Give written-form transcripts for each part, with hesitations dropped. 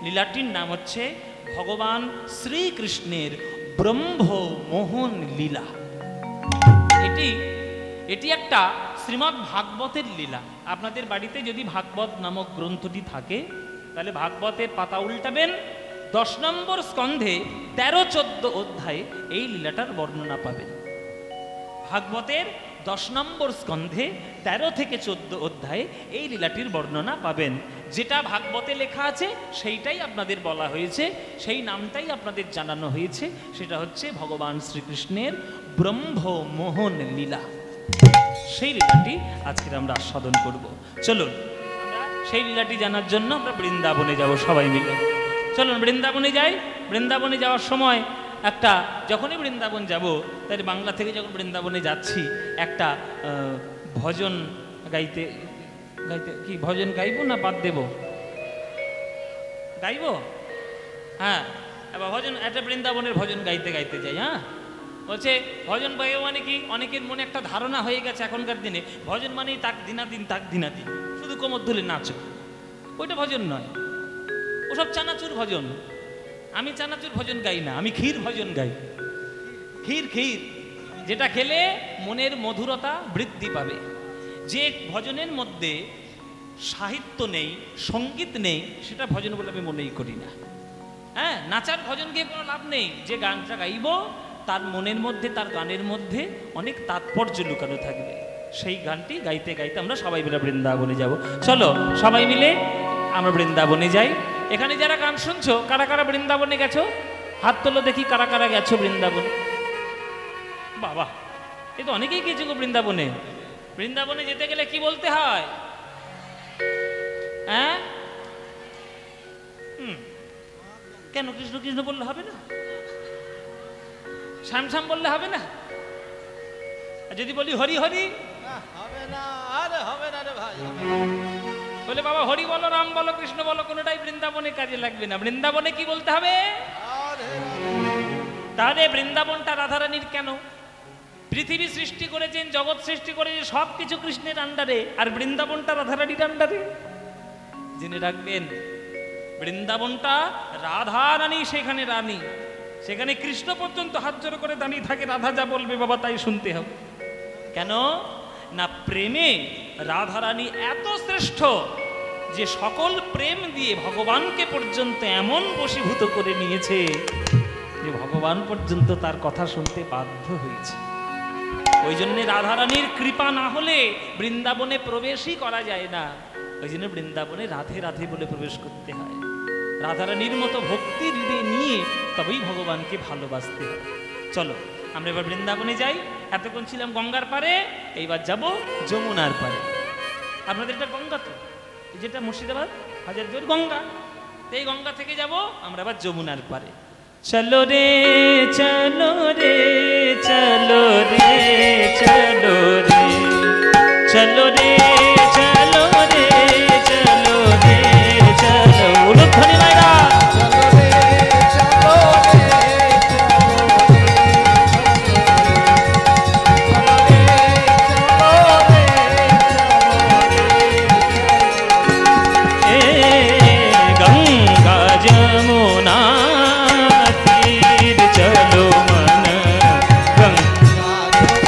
লীলাটির নাম হচ্ছে ভগবান শ্রীকৃষ্ণের ব্রহ্মমোহন লীলা। এটি একটা শ্রীমদ্ ভাগবতের লীলা। আপনাদের বাড়িতে যদি ভাগবত নামক গ্রন্থটি থাকে তাহলে ভাগবতের পাতা উল্টাবেন, 10 নম্বর স্কন্ধে 13-14 অধ্যায়ে এই লীলাটার বর্ণনা পাবেন। ভাগবতের 10 নম্বর স্কন্ধে 13 থেকে 14 অধ্যায়ে এই লীলাটির বর্ণনা পাবেন। যেটা ভাগবতে লেখা আছে সেইটাই আপনাদের বলা হয়েছে, সেই নামটাই আপনাদের জানানো হয়েছে, সেটা হচ্ছে ভগবান শ্রীকৃষ্ণের ব্রহ্মমোহন লীলা। সেই লীলাটি আজকে আমরা আস্বাদন করব। চলুন আমরা সেই লীলাটি জানার জন্য আমরা বৃন্দাবনে যাব সবাই মিলে। চলুন বৃন্দাবনে যাই। বৃন্দাবনে যাওয়ার সময় একটা, যখনই বৃন্দাবন যাব, তাই বাংলা থেকে যখন বৃন্দাবনে যাচ্ছি একটা ভজন গাইতে কি ভজন গাইবো না বাদ দেব? গাইব? হ্যাঁ, এবার ভজন, একটা বৃন্দাবনের ভজন গাইতে গাইতে যাই। হ্যাঁ, বলছে ভজন গাইব মানে কি, অনেকের মনে একটা ধারণা হয়ে গেছে এখনকার দিনে ভজন মানেই তাক দিনাদিন তাক দিনাদিন শুধু কোমর ধুলে নাচো। ওইটা ভজন নয়, ওসব চানাচুর ভজন। আমি চানাচুর ভজন গাই না, আমি ক্ষীর ভজন গাই। ক্ষীর যেটা খেলে মনের মধুরতা বৃদ্ধি পাবে। যে ভজনের মধ্যে সাহিত্য নেই, সঙ্গীত নেই, সেটা ভজন বলে আমি মনেই করি না। হ্যাঁ, নাচার ভজন গিয়ে কোনো লাভ নেই। যে গানটা গাইব তার মনের মধ্যে, তার গানের মধ্যে অনেক তাৎপর্য লুকানো থাকবে। সেই গানটি গাইতে গাইতে আমরা সবাই মিলে বৃন্দাবনে যাব। চলো সবাই মিলে আমরা বৃন্দাবনে যাই। এখানে যারা গান শুনছো, কারা কারা বৃন্দাবনে গেছো? হাত তোলো দেখি, কারা কারা গেছো বৃন্দাবন? বাবা, এ তো অনেকেই গেছে গো বৃন্দাবনে। বৃন্দাবনে যেতে গেলে কি বলতে হয়? হ্যাঁ, কেন কৃষ্ণ কৃষ্ণ বললে হবে না? শ্যাম শ্যাম বললে হবে না? যদি বলি হরি হরি হবে না, আরে হবে না রে ভাই। বলে বাবা হরি বলো, রাম বলো, কৃষ্ণ বলো, কোনোটাই বৃন্দাবনে কাজে লাগবে না। বৃন্দাবনে কি বলতে হবে? তাহলে বৃন্দাবনটা রাধারানীর কেন? পৃথিবী সৃষ্টি করেছেন, জগৎ সৃষ্টি করেছেন, সব কিছু কৃষ্ণের আন্ডারে, আর বৃন্দাবনটা রাধারানীর আন্ডারে। জেনে রাখবেন, বৃন্দাবনটা রাধারানী, সেখানে রানী, সেখানে কৃষ্ণ পর্যন্ত হাত জোড় করে দাঁড়িয়ে থাকে। রাধা যা বলবে বাবা তাই শুনতে হবে। কেন না, প্রেমে রাধারানী এত শ্রেষ্ঠ যে সকল প্রেম দিয়ে ভগবানকে পর্যন্ত এমন বশীভূত করে নিয়েছে যে ভগবান পর্যন্ত তার কথা শুনতে বাধ্য হয়েছে। ওই জন্য রাধারানীর কৃপা না হলে বৃন্দাবনে প্রবেশই করা যায় না। ওই জন্য বৃন্দাবনে রাধে রাধে বলে প্রবেশ করতে হয়। রাধারানীর মতো ভক্তি হৃদয়ে নিয়ে তবেই ভগবানকে ভালোবাসতে হয়। চলো আমরা এবার বৃন্দাবনে যাই। এতক্ষণ ছিলাম গঙ্গার পারে, এইবার যাব যমুনার পারে। আপনাদের এটা গঙ্গা তো, যেটা মুর্শিদাবাদ হাজারদুয়ার গঙ্গা, এই গঙ্গা থেকে যাব আমরা এবার যমুনার পারে। চলো রে চলো রে চলো রে চলো রে চলো রে চলো রে চলো রে চলো। উলুধ্বনি মাইরা যমুনা তীর চলো মন গঙ্গা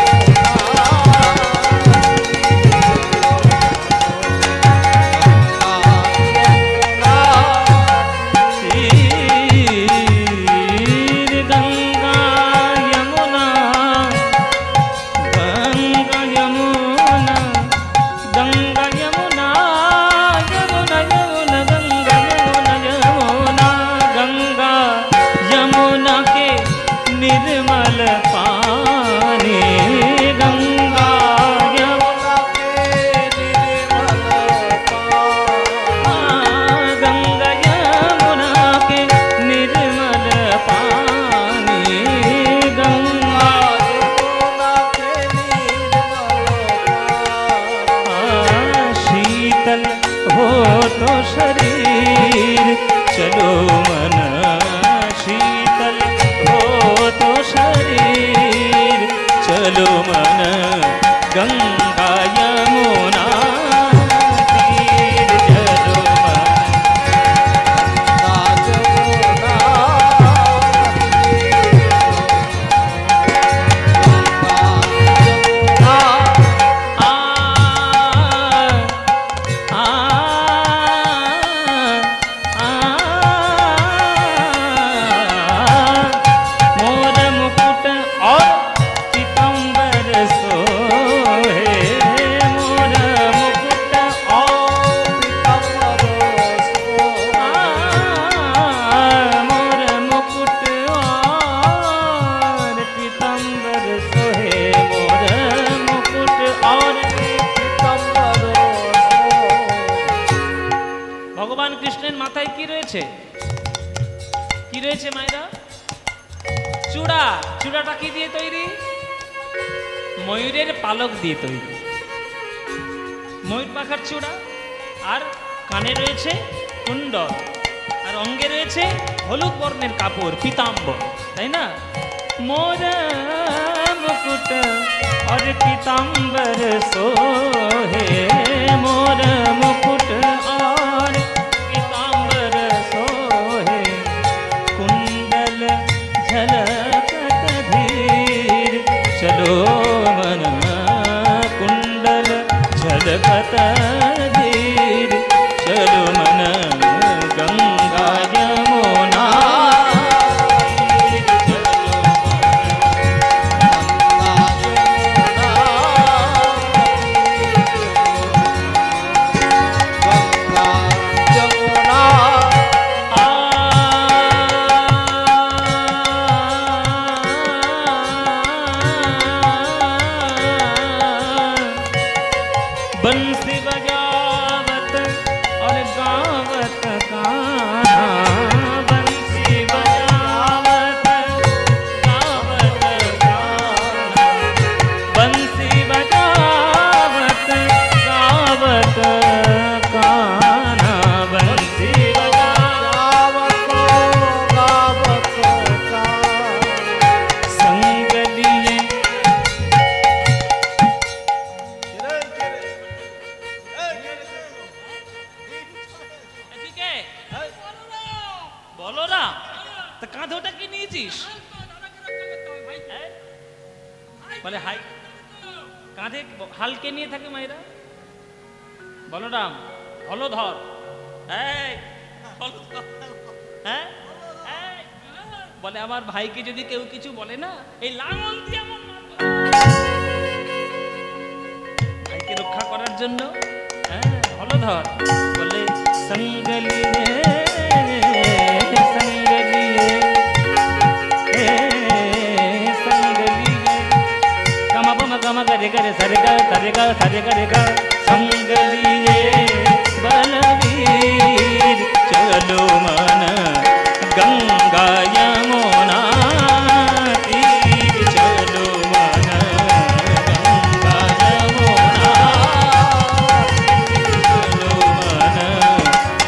কি রয়েছে মায়েরা? চূড়া। চূড়াটা কি দিয়ে তৈরি? ময়ূরের পালক দিয়ে তৈরি। ময়ূর পাখার চূড়া। আর কানে রয়েছে কুণ্ডল, আর অঙ্গে রয়েছে হলুদ বর্ণের কাপড়, পীতাম্বর, তাই না? মোর মুকুট और पीताम्बर सोहे, मोर मुकुट और पीताम्बर सोहे, कुंडल झलकत धीर, चलो मन कुंडल झलकत धीर, चलो मन गंगा यमुना। बंसी बजावत और गावत कान्हा, बंसी बजावत गावत कान्हा, बंसी बजावत गावत कान्हा, बंसी बजावत गावत कान्हा, संग लिए বলরাম। তা কাঁধোটা কি নিয়েছিস? বলে হাই, কাঁধে হালকে নিয়ে থাকে মায়েরা। বলরাম হলধর, এই হলধর, হ্যাঁ বলে আমার ভাইকে যদি কেউ কিছু বলে না, এই লাঙল দিয়ে আমার ভাইকে রক্ষা করার জন্য হলধর বলে সঙ্গলি गम करे करे सरे गा सरे गा सरे करे गा, संग लिए बलवीर, चलो मन गंगा यमुना तीर, चलो मन गंगा यमुना, चलो मन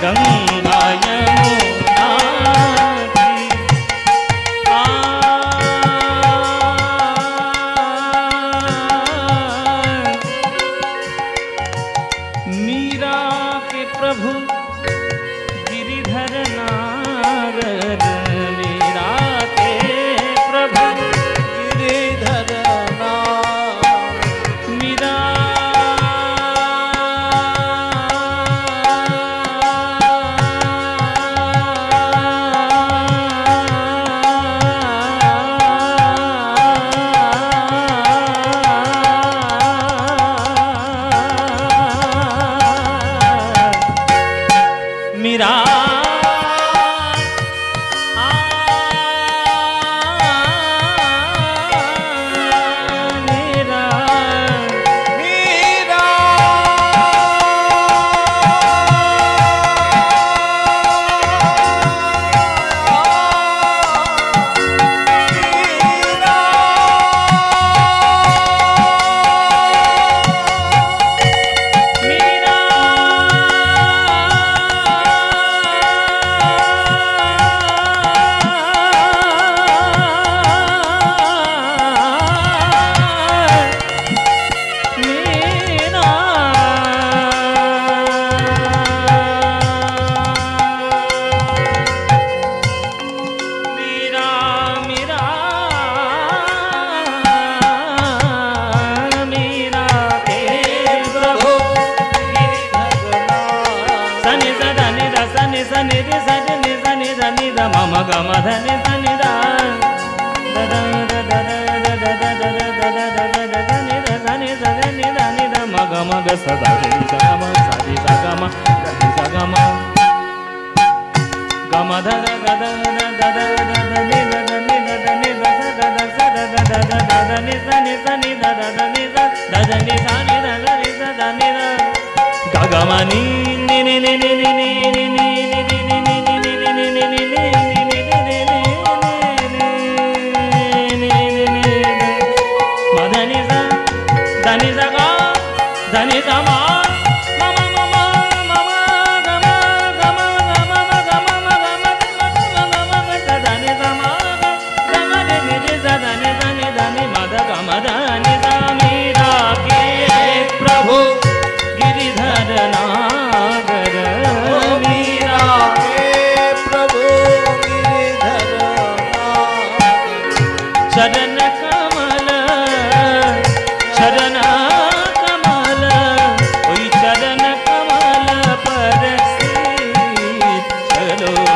गंगा यमुना तीर। मीरा के प्रभु गिरिधर नारद, मीरा के प्रभु गिरिधर नारद, मीरा मीरा मीरा मीरा मम गम धनि धनि दा मग मग सदा गम सारी गम गम गम धद गद दद धनि धनि धनि धनि धनि धनि धनि धनि सानि धनि धनि गगमनि नि नि नि नि नि नि नि नि नि नि नि नि नि नि नि नि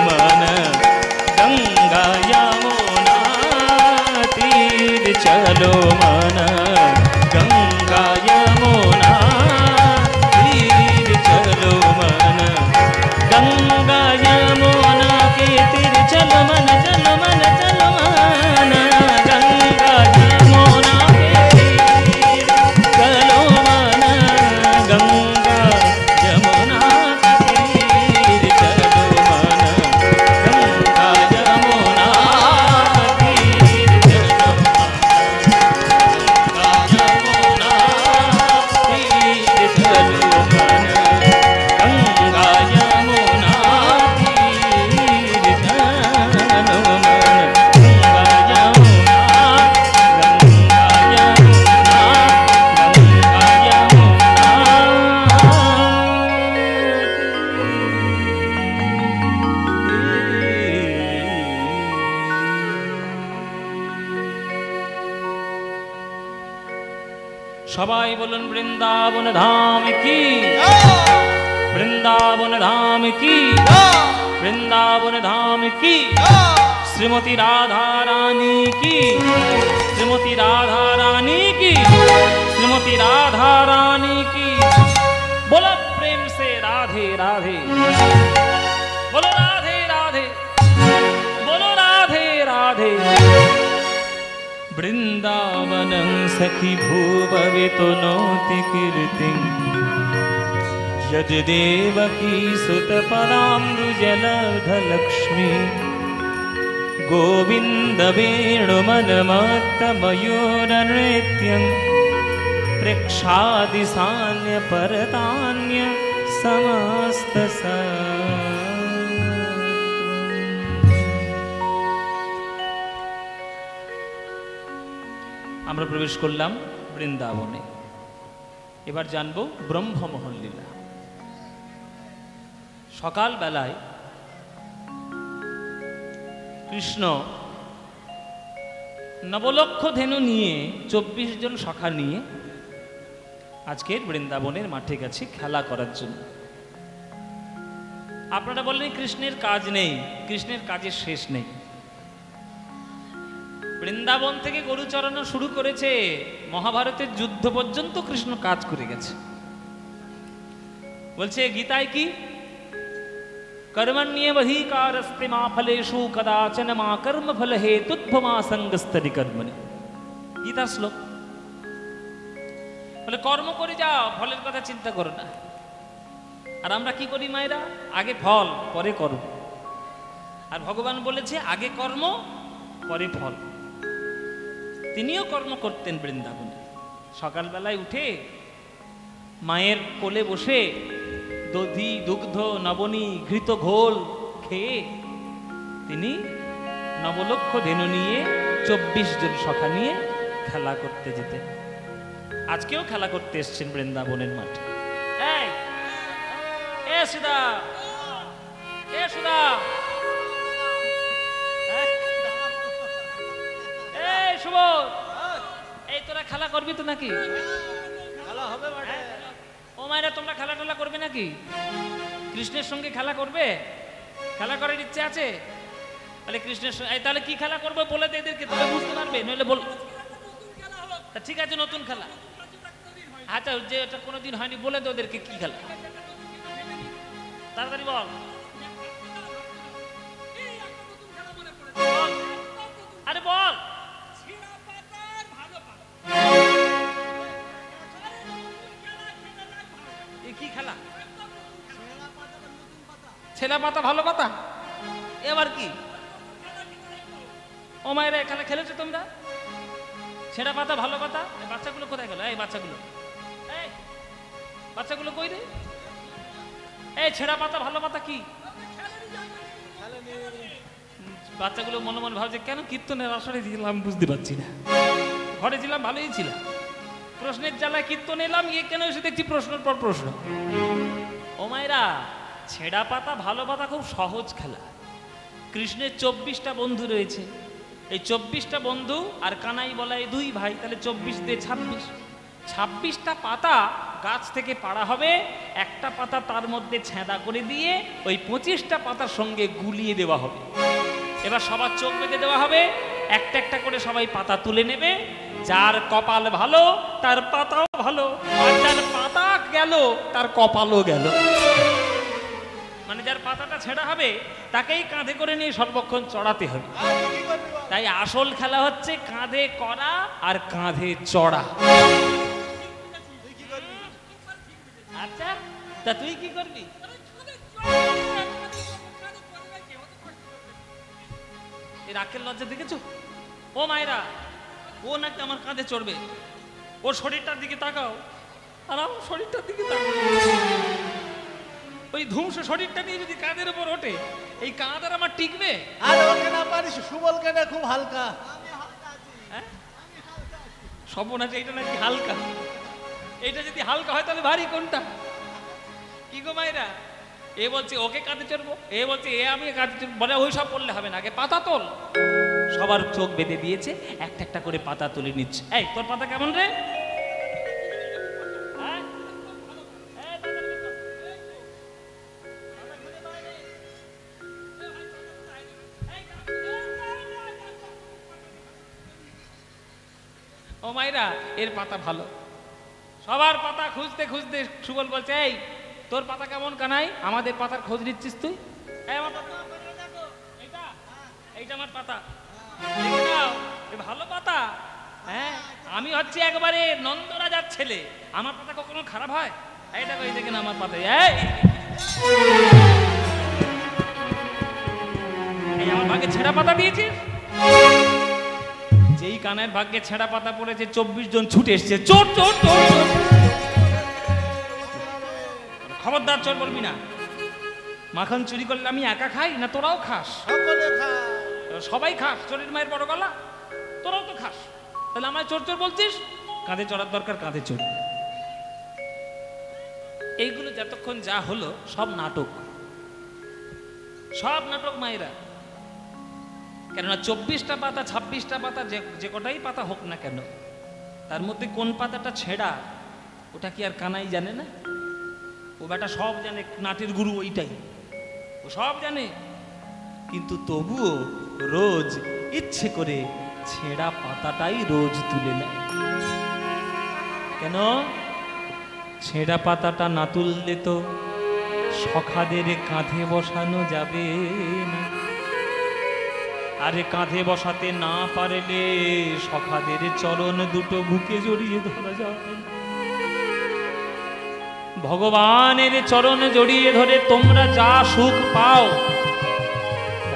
मन गंगा यमुना तीर चलो मन गंगा यमुना तीर चलो मन गंगा यमुना के तीर चलो मन चलो मन चलो मन गंगा यमुना के तीर चलो मन गंगा यमुना के तीर चलो मन गंगा यमुना तीर चलो गंगा यमुना तीर चलो मन गंगा यमुना तीर चलो मन गंगा यमुना সবাই বলুন বৃন্দাবন ধাম কি বৃন্দাবন ধাম কি বৃন্দাবন ধাম কি শ্রীমতী রাধা রানী কি শ্রীমতী রাধা রানী কি শ্রীমতী রাধা রানী কি बोलो प्रेम से राधे राधे बोलो राधे राधे बोलो राधे राधे वृंदावनं सखी भूभवितो नोति कीर्तिं यद् देवकी सुतपदाम्बुजलधलक्ष्मी गोविन्द वेणुमनमत्तमयूरनृत्यं प्रेक्षादिसान्य परतान्य समस्त আমরা প্রবেশ করলাম বৃন্দাবনে। এবার জানবো ব্রহ্মমোহন লীলা। সকাল বেলায় কৃষ্ণ নবলক্ষ ধেনু নিয়ে 24 জন সখা নিয়ে আজকের বৃন্দাবনের মাঠে গেছে খেলা করার জন্য। আপনারা বললেন কৃষ্ণের কাজ নেই, কৃষ্ণের কাজের শেষ নেই। বৃন্দাবন থেকে গরু চড়ানো শুরু করেছে, মহাভারতের যুদ্ধ পর্যন্ত কৃষ্ণ কাজ করে গেছে। বলছে গীতায় কি, कर्मण्येवाधिकारस्ते मा फलेषु कदाचन मा कर्म फल हेतुत्वमा संगस्तरि कर्मणि। गीता श्लोक বলে কর্ম করে যাও, ফলের কথা চিন্তা করো না। আর আমরা কি করি মায়েরা, আগে ফল পরে কর্ম। আর ভগবান বলেছে আগে কর্ম পরে ফল। তিনিও কর্ম করতেন বৃন্দাবনে। সকালবেলায় উঠে মায়ের কোলে বসে দধি দুগ্ধ নবনী ঘৃত ঘোল খেয়ে তিনি নবলক্ষ ধেনু নিয়ে 24 জন সখা নিয়ে খেলা করতে যেতেন। আজকেও খেলা করতে এসছেন বৃন্দাবনের মাঠে। এই এ সুদা, এ সুদা, এই শুভ, এই তোরা খেলা করবি তো নাকি? খেলা হবে মাঠে। ও মায়েরা তোমরা খেলা টেলা করবে নাকি? কৃষ্ণের সঙ্গে খেলা করবে? খেলা করার ইচ্ছে আছে? তাহলে কৃষ্ণের সঙ্গে তাহলে কি খেলা করবে বলে দে এদেরকে, তবে বুঝতে পারবে, নইলে বল। ঠিক আছে, নতুন খেলা। আচ্ছা, যে এটা কোনোদিন হয়নি বলে দে ওদেরকে কি খেলা, তাড়াতাড়ি বল। আরে বল। কি খেলা? ছেলা পাতা ভালো পাতা, এবার কি? ও মায়েরা এখানে খেলেছো তোমরা? ছেঁড়া পাতা ভালো পাতা। বাচ্চাগুলো কোথায় গেল? এই বাচ্চাগুলো, এই বাচ্চাগুলো কই রে? এই ছেঁড়া পাতা ভালো পাতা কি? বাচ্চাগুলো মনে মনে ভাবছে কেন কীর্তনের আসরে দিলাম বুঝতে পারছি না। ঘরে ছিলাম ভালোই ছিলাম, প্রশ্নের জ্বালায় কীর্তন এলাম, গিয়ে কেন এসে দেখছি প্রশ্নের পর প্রশ্ন। ও মায়েরা, ছেঁড়া পাতা ভালো পাতা খুব সহজ খেলা। কৃষ্ণের 24টা বন্ধু রয়েছে। এই 24টা বন্ধু আর কানাই বলাই 2 ভাই, তাহলে 24 দিয়ে 26। 26টা পাতা গাছ থেকে পাড়া হবে, একটা পাতা তার মধ্যে ছেঁদা করে দিয়ে ওই 25টা পাতার সঙ্গে গুলিয়ে দেওয়া হবে। এবার সবার চোখ বেঁধে দেওয়া হবে, একটা একটা করে সবাই পাতা তুলে নেবে। যার কপাল ভালো তার পাতাও ভালো, আর যার পাতা গেল তার কপালও গেল। মানে যার পাতাটা ছেঁড়া হবে তাকেই কাঁধে করে নিয়ে সর্বক্ষণ চড়াতে হবে। তাই আসল খেলা হচ্ছে কাঁধে করা আর কাঁধে চড়া। আচ্ছা, তা তুই কি করবি? রাখের লজ্জা দেখেছো? ও মায়েরা, ও নাকি আমার কাঁধে চড়বে। ওর শরীরটার দিকে তাকাও আর আমার শরীরটার দিকে তাকাও। ওই ধ্বংস শরীরটা নিয়ে যদি কাঁধের উপর ওঠে, এই কাঁধ আর আমার টিকবে? আর ওকে না পারিস, সুবল কেন খুব হালকা। সর্বনাশ, এইটা নাকি হালকা। এইটা যদি হালকা হয় তাহলে ভারী কোনটা? কি গো মায়েরা, এ বলছে ওকে কাঁধে চড়বো, এ বলছে এ আমি কাঁধে চড়বো। বলে ওই সব পড়লে হবে না, আগে পাতা তোল। সবার চোখ বেঁধে দিয়েছে, একটা একটা করে পাতা তুলে নিচ্ছে। এই তোর পাতা কেমন রে? ও মায়েরা, এর পাতা ভালো। সবার পাতা খুঁজতে খুঁজতে সুবল বলছে, এই তোর পাতা কেমন কানাই? আমাদের পাতার খোঁজ নিচ্ছিস তুই? এই আমার পাতা, এইটা আমার পাতা, দেখে নাও, এ ভালো পাতা। হ্যাঁ, আমি হচ্ছে একবারে নন্দরাজার ছেলে, আমার পাতা কখনো খারাপ হয়? এই দেখো, এই দেখে না আমার পাতা। এই আমার ভাগ্যে ছেঁড়া পাতা দিয়েছিস। যেই কানের ভাগ্যে ছেঁড়া পাতা পড়েছে 24 জন ছুটে এসছে, চোর চোর চোর চোর। খবরদার চোর বলবি না। মাখন চুরি করলে আমি একা খাই না তোরাও খাস? সবাই খাস। চোরের মায়ের বড় গলা, তোরাও তো খাস। তাহলে আমায় চোর চোর বলছিস? কাঁধে চড়ার দরকার, কাঁধে চড়। এইগুলো যতক্ষণ যা হলো সব নাটক, সব নাটক মায়েরা। কেননা 24টা পাতা 26টা পাতা যে কটাই পাতা হোক না কেন, তার মধ্যে কোন পাতাটা ছেঁড়া ওটা কি আর কানাই জানে না? ও বেটা সব জানে, নাটের গুরু ওইটাই, ও সব জানে। কিন্তু তবুও রোজ ইচ্ছে করে ছেঁড়া পাতাটাই রোজ তুলে নেয়। কেন? ছেঁড়া পাতাটা না তুললে তো সখাদের কাঁধে বসানো যাবে না। আরে কাঁধে বসাতে না পারলে সখাদের চরণ দুটো বুকে জড়িয়ে ধরা যাবে না। ভগবানের চরণ জড়িয়ে ধরে তোমরা যা সুখ পাও,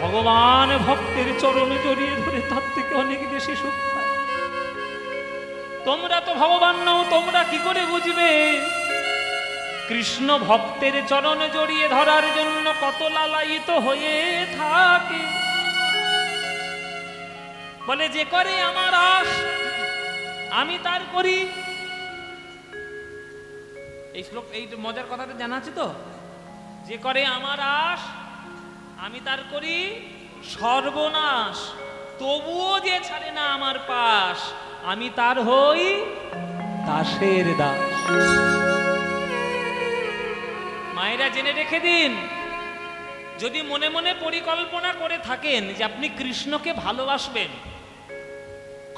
ভগবান ভক্তের চরণ জড়িয়ে ধরে তার থেকে অনেক বেশি সুখ পায়। তোমরা তো ভগবান নও, তোমরা কি করে বুঝবে? কৃষ্ণ ভক্তের চরণ জড়িয়ে ধরার জন্য কত লালায়িত হয়ে থাকে। বলে, যে করে আমার আশ আমি তার করি। এই শ্লোক, এই মজার কথাটা জানা আছে তো? যে করে আমার আশ আমি তার করি সর্বনাশ, তবুও যে ছাড়ে না আমার পাশ, আমি তার হই দাসের দাস। মায়েরা জেনে রেখে দিন, যদি মনে মনে পরিকল্পনা করে থাকেন যে আপনি কৃষ্ণকে ভালোবাসবেন,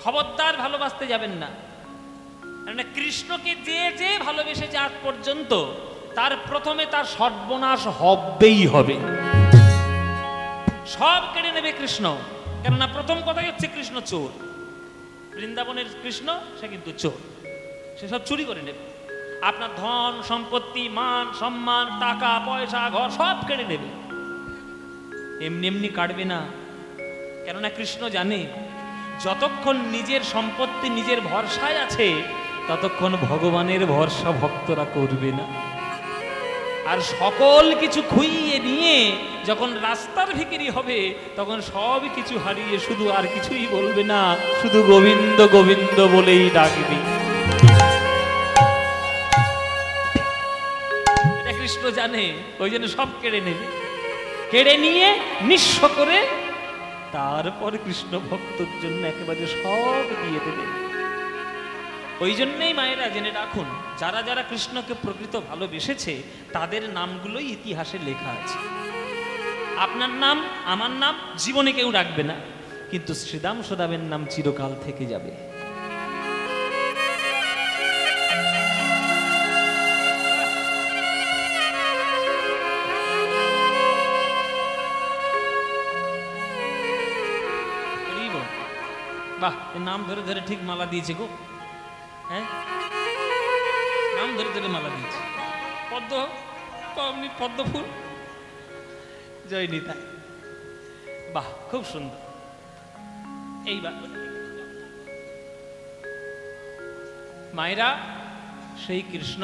খবরদার ভালোবাসতে যাবেন না। কৃষ্ণকে যে যে ভালোবেসেছে আজ পর্যন্ত, তার প্রথমে তার সর্বনাশ হবেই হবে। সব কেড়ে নেবে কৃষ্ণ। কেননা প্রথম কথাই হচ্ছে কৃষ্ণ চোর। বৃন্দাবনের কৃষ্ণ সে কিন্তু চোর, সে সব চুরি করে নেবে। আপনার ধন সম্পত্তি, মান সম্মান, টাকা পয়সা, ঘর সব কেড়ে নেবে। এমনি এমনি কাটবে না। কেননা কৃষ্ণ জানে যতক্ষণ নিজের সম্পত্তি নিজের ভরসায় আছে, ততক্ষণ ভগবানের ভরসা ভক্তরা করবে না। আর সকল কিছু খুইয়ে নিয়ে যখন রাস্তার ভিখারি হবে, তখন সব কিছু হারিয়ে শুধু আর কিছুই বলবে না, শুধু গোবিন্দ গোবিন্দ বলেই ডাকবে। এটা কৃষ্ণ জানে, ওই জন্য সব কেড়ে নেবে। কেড়ে নিয়ে নিঃস্ব করে তারপর কৃষ্ণ ভক্তর জন্য একেবারে সব দিয়ে দেবে। ওই জন্যেই মায়েরা জেনে রাখুন, যারা যারা কৃষ্ণকে প্রকৃত ভালোবেসেছে তাদের নামগুলোই ইতিহাসে লেখা আছে। আপনার নাম আমার নাম জীবনে কেউ রাখবে না, কিন্তু শ্রীদাম সুদামের নাম চিরকাল থেকে যাবে। বাহ, নাম ধরে ধরে ঠিক মালা দিয়েছে গো। হ্যাঁ, নাম ধরে ধরে মালা দিয়েছে। পদ্ম, পদ্ম ফুল, জয় নিতাই। বাহ, খুব সুন্দর। এইবার মায়েরা, সেই কৃষ্ণ,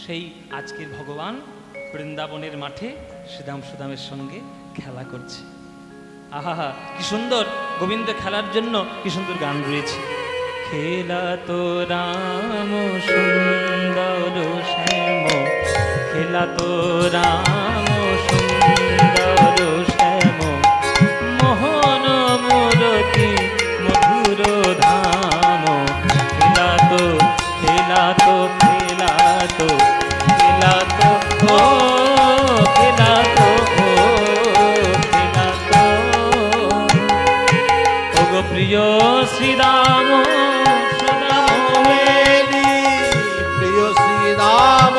সেই আজকের ভগবান বৃন্দাবনের মাঠে শ্রীদাম সুদামের সঙ্গে খেলা করছে। আহা, কি সুন্দর! গোবিন্দ খেলার জন্য কি সুন্দর গান রয়েছে। খেলা তো রাম সুন্দর শ্যাম, খেলা তো রাম সুন্দর শ্যাম, মোহন মূরতি মধুর ধাম। খেলা তো খেলা তো খেলা তো খেলা তো ও খেলা তো ও খেলা তো। ওগো প্রিয় শ্রীরাম সুদাম মেলি, প্রিয় শ্রীরাম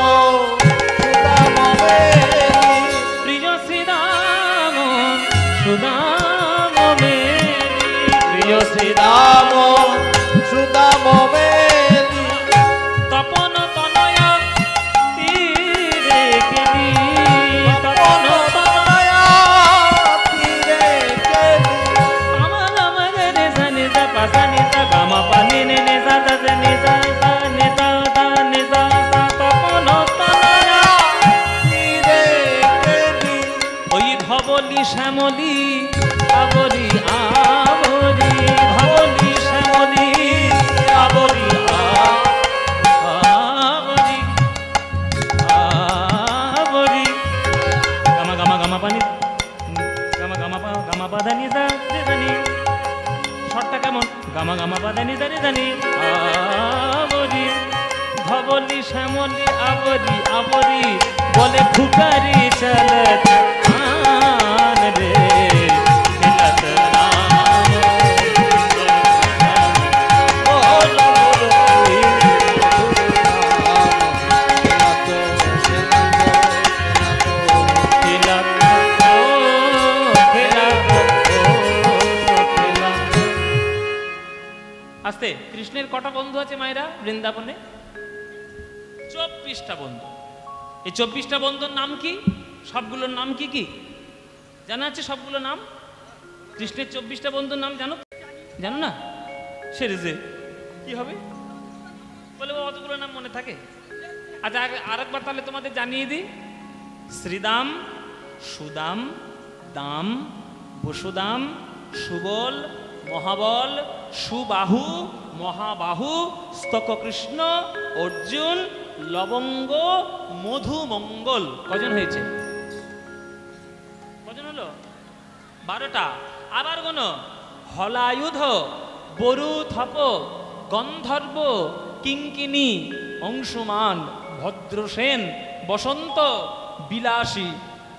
সুদাম মেলি, প্রিয় শ্রীরাম সুদাম মেলি, প্রিয় শ্রীরাম সুদাম মেলি। তপন তনয় তীরে কেলি, তপন তনয়া তীরে কেলি। আমার আমার রে জানি যা পাসা নি যা গামা পানি নে নে যা যা যা নে যা যা নে যা যা নে যা যা। তপন তনয় তীরে কেলি। ওই ধবলি শ্যামলি আবরি আবরি, ধবলি শ্যামলি আবরি আবরি আবরি। গামা গামা গামা পানি, গামা গামা পা গামা পা ধানি দা রে ধানি। শর্টটা কেমন? গামা গামা পা ধানি দা রে ধানি আবরি। ধবলি শ্যামলি আবরি আবরি, বলে ফুকারি চলত আন রে। খেলত রাম বল মূরতি খেলত ও খেলত ও খেলত। আস্তে, কৃষ্ণের কটা বন্ধু আছে মায়েরা বৃন্দাবনে? 24টা বন্ধু। এই 24টা বন্ধুর নাম কি? সবগুলোর নাম কি কি জানা আছে? সবগুলো নাম কৃষ্ণের 24টা বন্ধুর নাম জানো? জানো না? সেরে যে কি হবে বলে, অতগুলো নাম মনে থাকে? আচ্ছা, আরেকবার তাহলে তোমাদের জানিয়ে দিই। শ্রীদাম, সুদাম, দাম, বসুদাম, সুবল, মহাবল, সুবাহু, মহাবাহু, স্তককৃষ্ণ, অর্জুন, লবঙ্গ, মধুমঙ্গল। কজন হয়েছে? কজন হলো? 12টা। আবার কোন? হলায়ুধ, বরু থপ, গন্ধর্ব, কিঙ্কিনী, অংশুমান, ভদ্রসেন, বসন্ত, বিলাসী,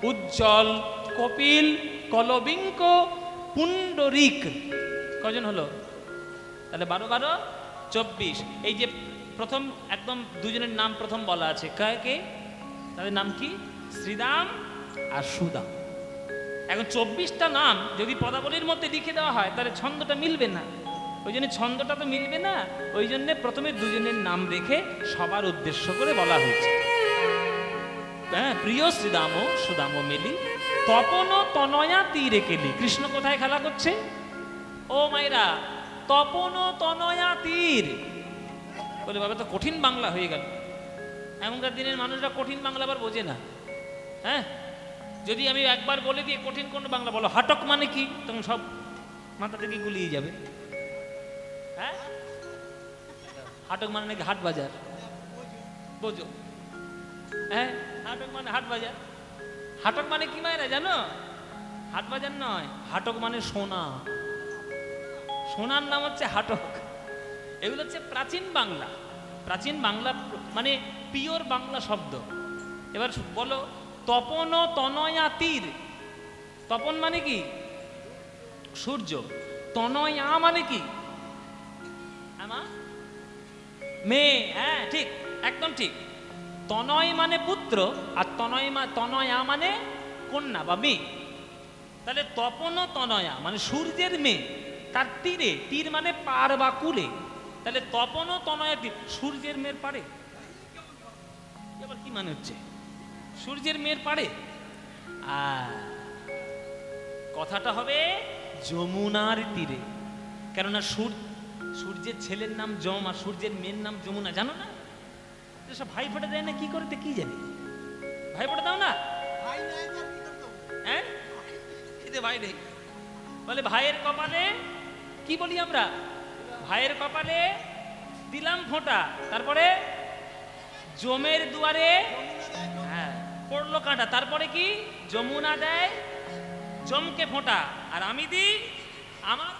উজ্জ্বল, কপিল, কলবিঙ্ক, পুণ্ডরিক। কজন হলো? তাহলে 12 12 24। এই যে প্রথম একদম দুজনের নাম প্রথম বলা আছে, কে? তাদের নাম কি? শ্রীদাম আর সুদাম। এখন 24টা নাম যদি পদাবলীর মধ্যে লিখে দেওয়া হয় তাহলে ছন্দটা মিলবে না। ওই জন্য ছন্দটা তো মিলবে না, ওই জন্য প্রথমে দুজনের নাম রেখে সবার উদ্দেশ্য করে বলা হয়েছে। হ্যাঁ, প্রিয় শ্রীদাম সুদাম মেলি, তপন তনয়া তীরে কেলি। কৃষ্ণ কোথায় খেলা করছে? ও মায়েরা, তপন তনয়া তীর। বলে বাবা, তো কঠিন বাংলা হয়ে গেল। এখনকার দিনের মানুষরা কঠিন বাংলা আবার বোঝে না। হ্যাঁ, যদি আমি একবার বলে দিই কঠিন কোন বাংলা বলো, হাটক মানে কি, তখন সব মাথা থেকে গুলিয়ে যাবে। হ্যাঁ, হাটক মানে নাকি হাট বাজার, বোঝো? হ্যাঁ, হাটক মানে হাট বাজার। হাটক মানে কি মায়েরা জানো? হাট বাজার নয়, হাটক মানে সোনা। সোনার নাম হচ্ছে হাটক। এগুলো হচ্ছে প্রাচীন বাংলা। প্রাচীন বাংলা মানে পিওর বাংলা শব্দ। এবার বলো, তপন তনয়া তীর। তপন মানে কি? সূর্য। তনয়া মানে কি? মেয়ে। হ্যাঁ ঠিক, একদম ঠিক। তনয় মানে পুত্র, আর তনয়া মানে কন্যা বা মেয়ে। তাহলে তপন তনয়া মানে সূর্যের মেয়ে, তার তীরে, তীর মানে পার বা কুলে। তাহলে তপন তনয়া তীর, সূর্যের মেয়ের পারে। এবার কি মানে হচ্ছে? সূর্যের মেয়ের পারে। কথাটা হবে যমুনার তীরে। কেননা সূর্যের ছেলের নাম যম আর সূর্যের মেয়ের নাম যমুনা, জানো না? সব ভাই ফোটা দেয় না, কি করে কি জানি? ভাই ফোটা দাও না? হ্যাঁ, ভাই রে বলে ভাইয়ের কপালে কি বলি আমরা? ভাইয়ের কপালে দিলাম ফোঁটা, তারপরে জমের দুয়ারে হ্যাঁ পড়লো কাঁটা, তারপরে কি যমুনা দেয় জমকে ফোঁটা, আর আমি দিই আমার।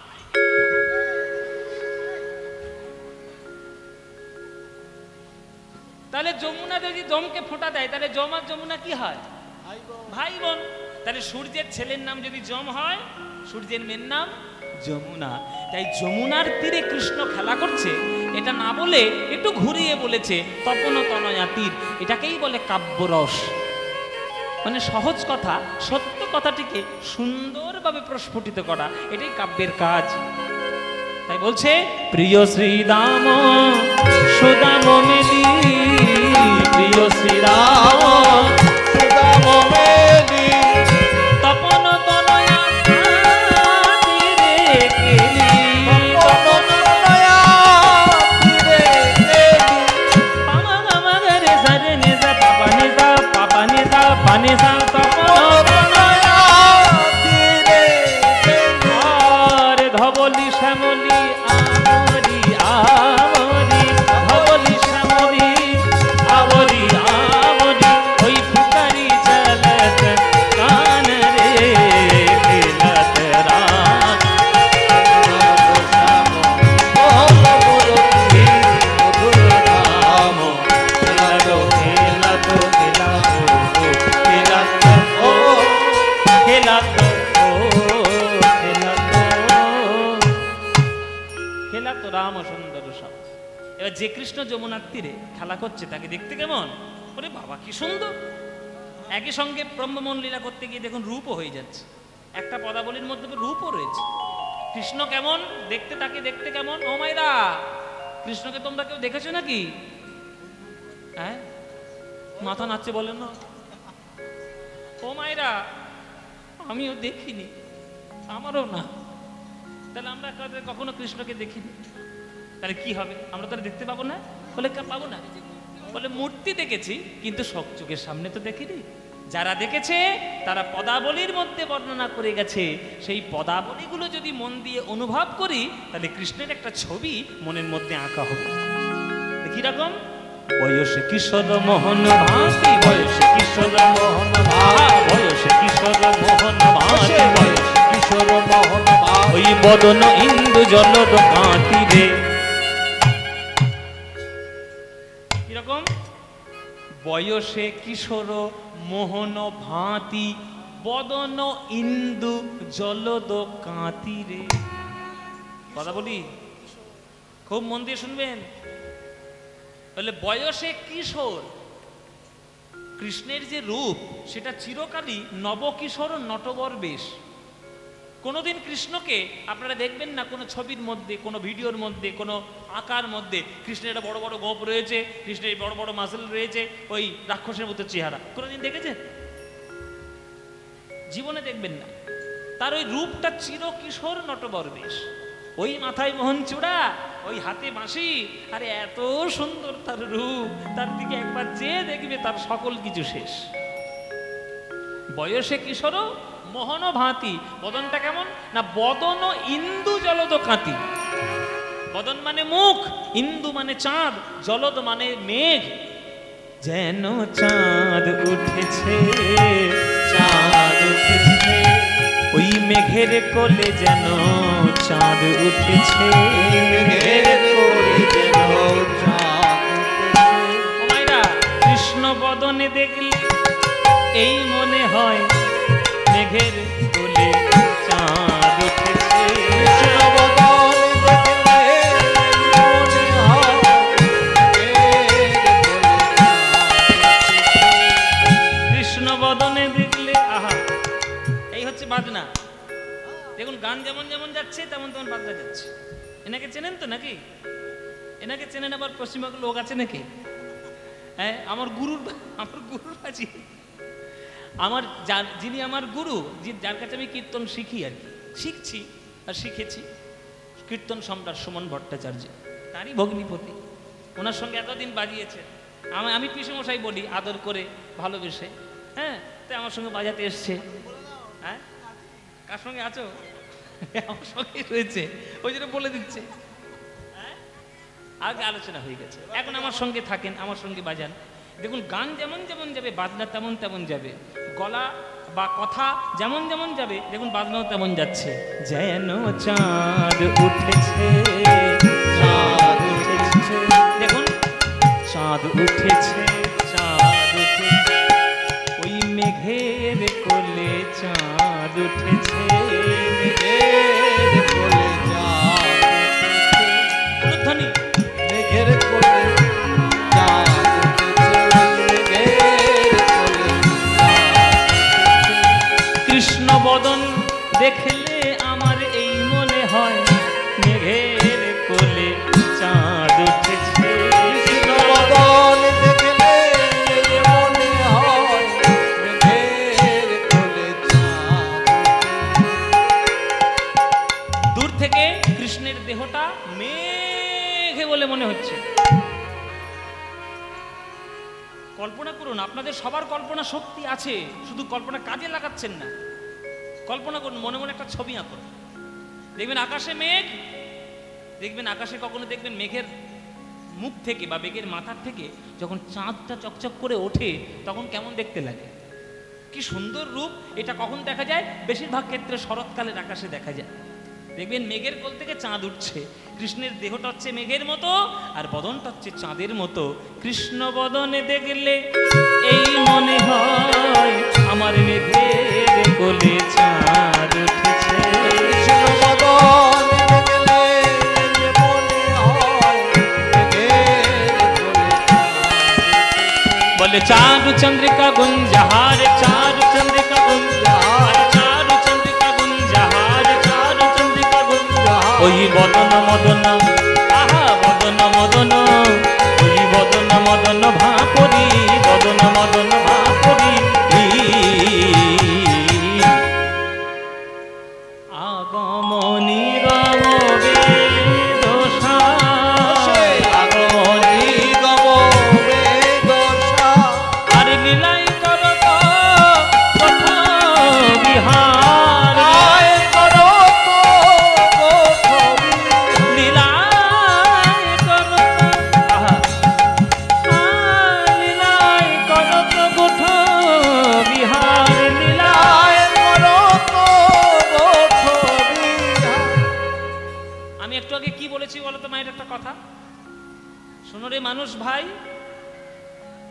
তাহলে যমুনা যদি জমকে ফোঁটা দেয়, তাহলে যম আর যমুনা কি হয়? ভাই বোন। তাহলে সূর্যের ছেলের নাম যদি যম হয়, সূর্যের মেয়ের নাম যমুনা। তাই যমুনার তীরে কৃষ্ণ খেলা করছে, এটা না বলে একটু ঘুরিয়ে বলেছে তপন তনয়া তীর। এটাকেই বলে কাব্যরস। মানে সহজ কথা, সত্য কথাটিকে সুন্দরভাবে প্রস্ফুটিত করা, এটাই কাব্যের কাজ। তাই বলছে প্রিয় শ্রীরাম সুদাম মেলি, প্রিয় শ্রীরাম সুদাম মেলি, তপন তনয়া তীরে গেলি, তপন তনয়া তীরে গেলি, পামা গামা গরে সারে নিজা পাপা নিজা পাপা নিজা পানিজা তপন তনয়া তীরে গেলি, আর ধবলি শ্যামলি আমরি আমরি, ধবলি শ্যামলি আমরি আমরি, ওই ফুকারি চলত কান রে খেলত রাত। রাম সুন্দর সব। এবার যে কৃষ্ণ যমুনার তীরে খেলা করছে তাকে দেখতে কেমন? ওরে বাবা কি সুন্দর! একই সঙ্গে ব্রহ্মমোহন লীলা করতে গিয়ে দেখুন রূপও হয়ে যাচ্ছে। একটা পদাবলীর মধ্যে রূপও রয়েছে। কৃষ্ণ কেমন দেখতে, তাকে দেখতে কেমন? ও মাইরা, কৃষ্ণকে তোমরা কেউ দেখেছো নাকি? হ্যাঁ, মাথা নাচছে বলেন না। ও মাইরা, আমিও দেখিনি, আমারও না। তাহলে আমরা কখনো কৃষ্ণকে দেখিনি, তাহলে কি হবে? আমরা তাহলে দেখতে পাবো না? বলে পাবো না, বলে মূর্তি দেখেছি কিন্তু চোখের সামনে তো দেখিনি। যারা দেখেছে তারা পদাবলীর মধ্যে বর্ণনা করে গেছে। সেই পদাবলীগুলো যদি মন দিয়ে অনুভব করি, তাহলে কৃষ্ণের একটা ছবি মনের মধ্যে আঁকা হবে। কি রকম? বয়সে কিশোর মোহন ভাতি, বয়সে কিশোর মোহন ভাতি, বয়সে কিশোর মোহন ভাতি, কিশোর মোহন ওই বদন ইন্দু জলদ কাঁতি রে। কিরকম? বয়সে কিশোর মোহন ভাতি, বদন ইন্দু জলদ কাঁতি রে। কথা বলি, খুব মন দিয়ে শুনবেন। বলে বয়সে কিশোর, কৃষ্ণের যে রূপ সেটা চিরকালই নবকিশোর নটবর বেশ। কোনোদিন কৃষ্ণকে আপনারা দেখবেন না কোনো ছবির মধ্যে, কোনো ভিডিওর মধ্যে, কোনো আঁকার মধ্যে কৃষ্ণের একটা বড় বড় গোপ রয়েছে, কৃষ্ণের বড় বড় মাসেল রয়েছে, ওই রাক্ষসের মতো চেহারা। কোনোদিন দেখেছেন? জীবনে দেখবেন না। তার ওই রূপটা চিরকিশোর নটবর বেশ। ওই মাথায় মোহন চূড়া, ওই হাতে বাঁশি, আরে এত সুন্দর তার রূপ, তার দিকে একবার যে দেখবে তার সকল কিছু শেষ। বয়সে কিশোর মোহন ভাতি, বদনটা কেমন না? বদন ইন্দু জলদ কাঁতি। বদন মানে মুখ, ইন্দু মানে চাঁদ, জলদ মানে মেঘ। যেন চাঁদ উঠেছে, চাঁদ উঠেছে, ওই মেঘের কোলে যেন চাঁদ উঠেছে, মেঘের কোলে যেন চাঁদ উঠেছে। ও মায়েরা, কৃষ্ণ বদনে দেখলে এই মনে হয় মেঘের কোলে চাঁদ উঠেছে। কৃষ্ণ বদনে দেখলে মনে হয় মেঘের কোলে চাঁদ উঠেছে। কৃষ্ণ বদনে দেখলে, আহা, এই হচ্ছে বাজনা। দেখুন গান যেমন যেমন যাচ্ছে তেমন তেমন বাজনা যাচ্ছে। এনাকে চেনেন তো নাকি? এনাকে চেনেন? আবার পশ্চিমবঙ্গের লোক আছে নাকি? হ্যাঁ, আমার গুরুর বাজি, যিনি আমার গুরু, যার কাছে আমি কীর্তন শিখি আর কি, শিখছি আর শিখেছি, কীর্তন সম্রাট সুমন ভট্টাচার্য, তারই ভগ্নিপতি। ওনার সঙ্গে এতদিন বাজিয়েছে। আমি পিসেমশাই বলি আদর করে ভালোবেসে। হ্যাঁ, তাই আমার সঙ্গে বাজাতে এসছে। হ্যাঁ, কার সঙ্গে আছো? আমার সঙ্গেই রয়েছে, ওই জন্য বলে দিচ্ছে। হ্যাঁ, আগে আলোচনা হয়ে গেছে, এখন আমার সঙ্গে থাকেন, আমার সঙ্গে বাজান। দেখুন গান যেমন যেমন যাবে বাজনা তেমন তেমন যাবে, গলা বা কথা যেমন যেমন যাবে দেখুন বাজনাও তেমন যাচ্ছে। যেন চাঁদ উঠেছে, চাঁদ উঠেছে, দেখুন চাঁদ উঠেছে, চাঁদ উঠেছে, ওই মেঘের কোলে চাঁদ উঠেছে, মেঘের কোলে চাঁদ উঠেছে। উলুধ্বনি। মেঘের কোলে চাঁদ উঠেছে, মেঘের কোলে চাঁদ উঠেছে। কৃষ্ণ বদন দেখলে আমার এই মনে হয় মেঘের কোলে চাঁদ উঠেছে। কৃষ্ণ বদন দেখলে মনে হয় মেঘের কোলে চাঁদ উঠেছে। দূর থেকে কৃষ্ণের দেহটা মেঘে বলে মনে হচ্ছে। কল্পনা করুন, আপনাদের সবার কল্পনা শক্তি আছে, শুধু কল্পনা কাজে লাগাচ্ছেন না। কল্পনা করুন, মনে মনে একটা ছবি আঁকুন, দেখবেন আকাশে মেঘ, দেখবেন আকাশে কখনো দেখবেন মেঘের মুখ থেকে বা মেঘের মাথার থেকে যখন চাঁদটা চকচক করে ওঠে তখন কেমন দেখতে লাগে, কি সুন্দর রূপ। এটা কখন দেখা যায়? বেশিরভাগ ক্ষেত্রে শরৎকালের আকাশে দেখা যায়। দেখবেন মেঘের কোল থেকে চাঁদ উঠছে, কৃষ্ণের দেহটা হচ্ছে মেঘের মতো আর বদনটা হচ্ছে চাঁদের মতো। কৃষ্ণ বদনে দেখলে এই মনে হয় আমার মেঘের কোলে চাঁদ উঠেছে। কৃষ্ণ বদন দেখলে মনে হয় মেঘের কোলে চাঁদ উঠেছে। বলে চারু চন্দ্রিকা গুঞ্জহার, চারু চন্দ্রিকা গুঞ্জহার, চারু চন্দ্রিকা গুঞ্জহার, চারু চন্দ্রিকা গুঞ্জহার। ওই বদন মদন, আহা বদন মদন, ওই বদন মদন ভাপরি, বদন মদন ভাপরি। আগমনী রম বেদশা, আগমনী গম বেদশা, আর লীলাই করত পথ বিহার, আয় করো তো গোঠবি। লীলাই করত, আহা, লীলাই করত গোঠ বিহার, লীলাই। আয় করো তো গোঠবি। আমি একটু আগে কি বলেছি বলো তো মায়ের একটা কথা শোনো রে মানুষ ভাই,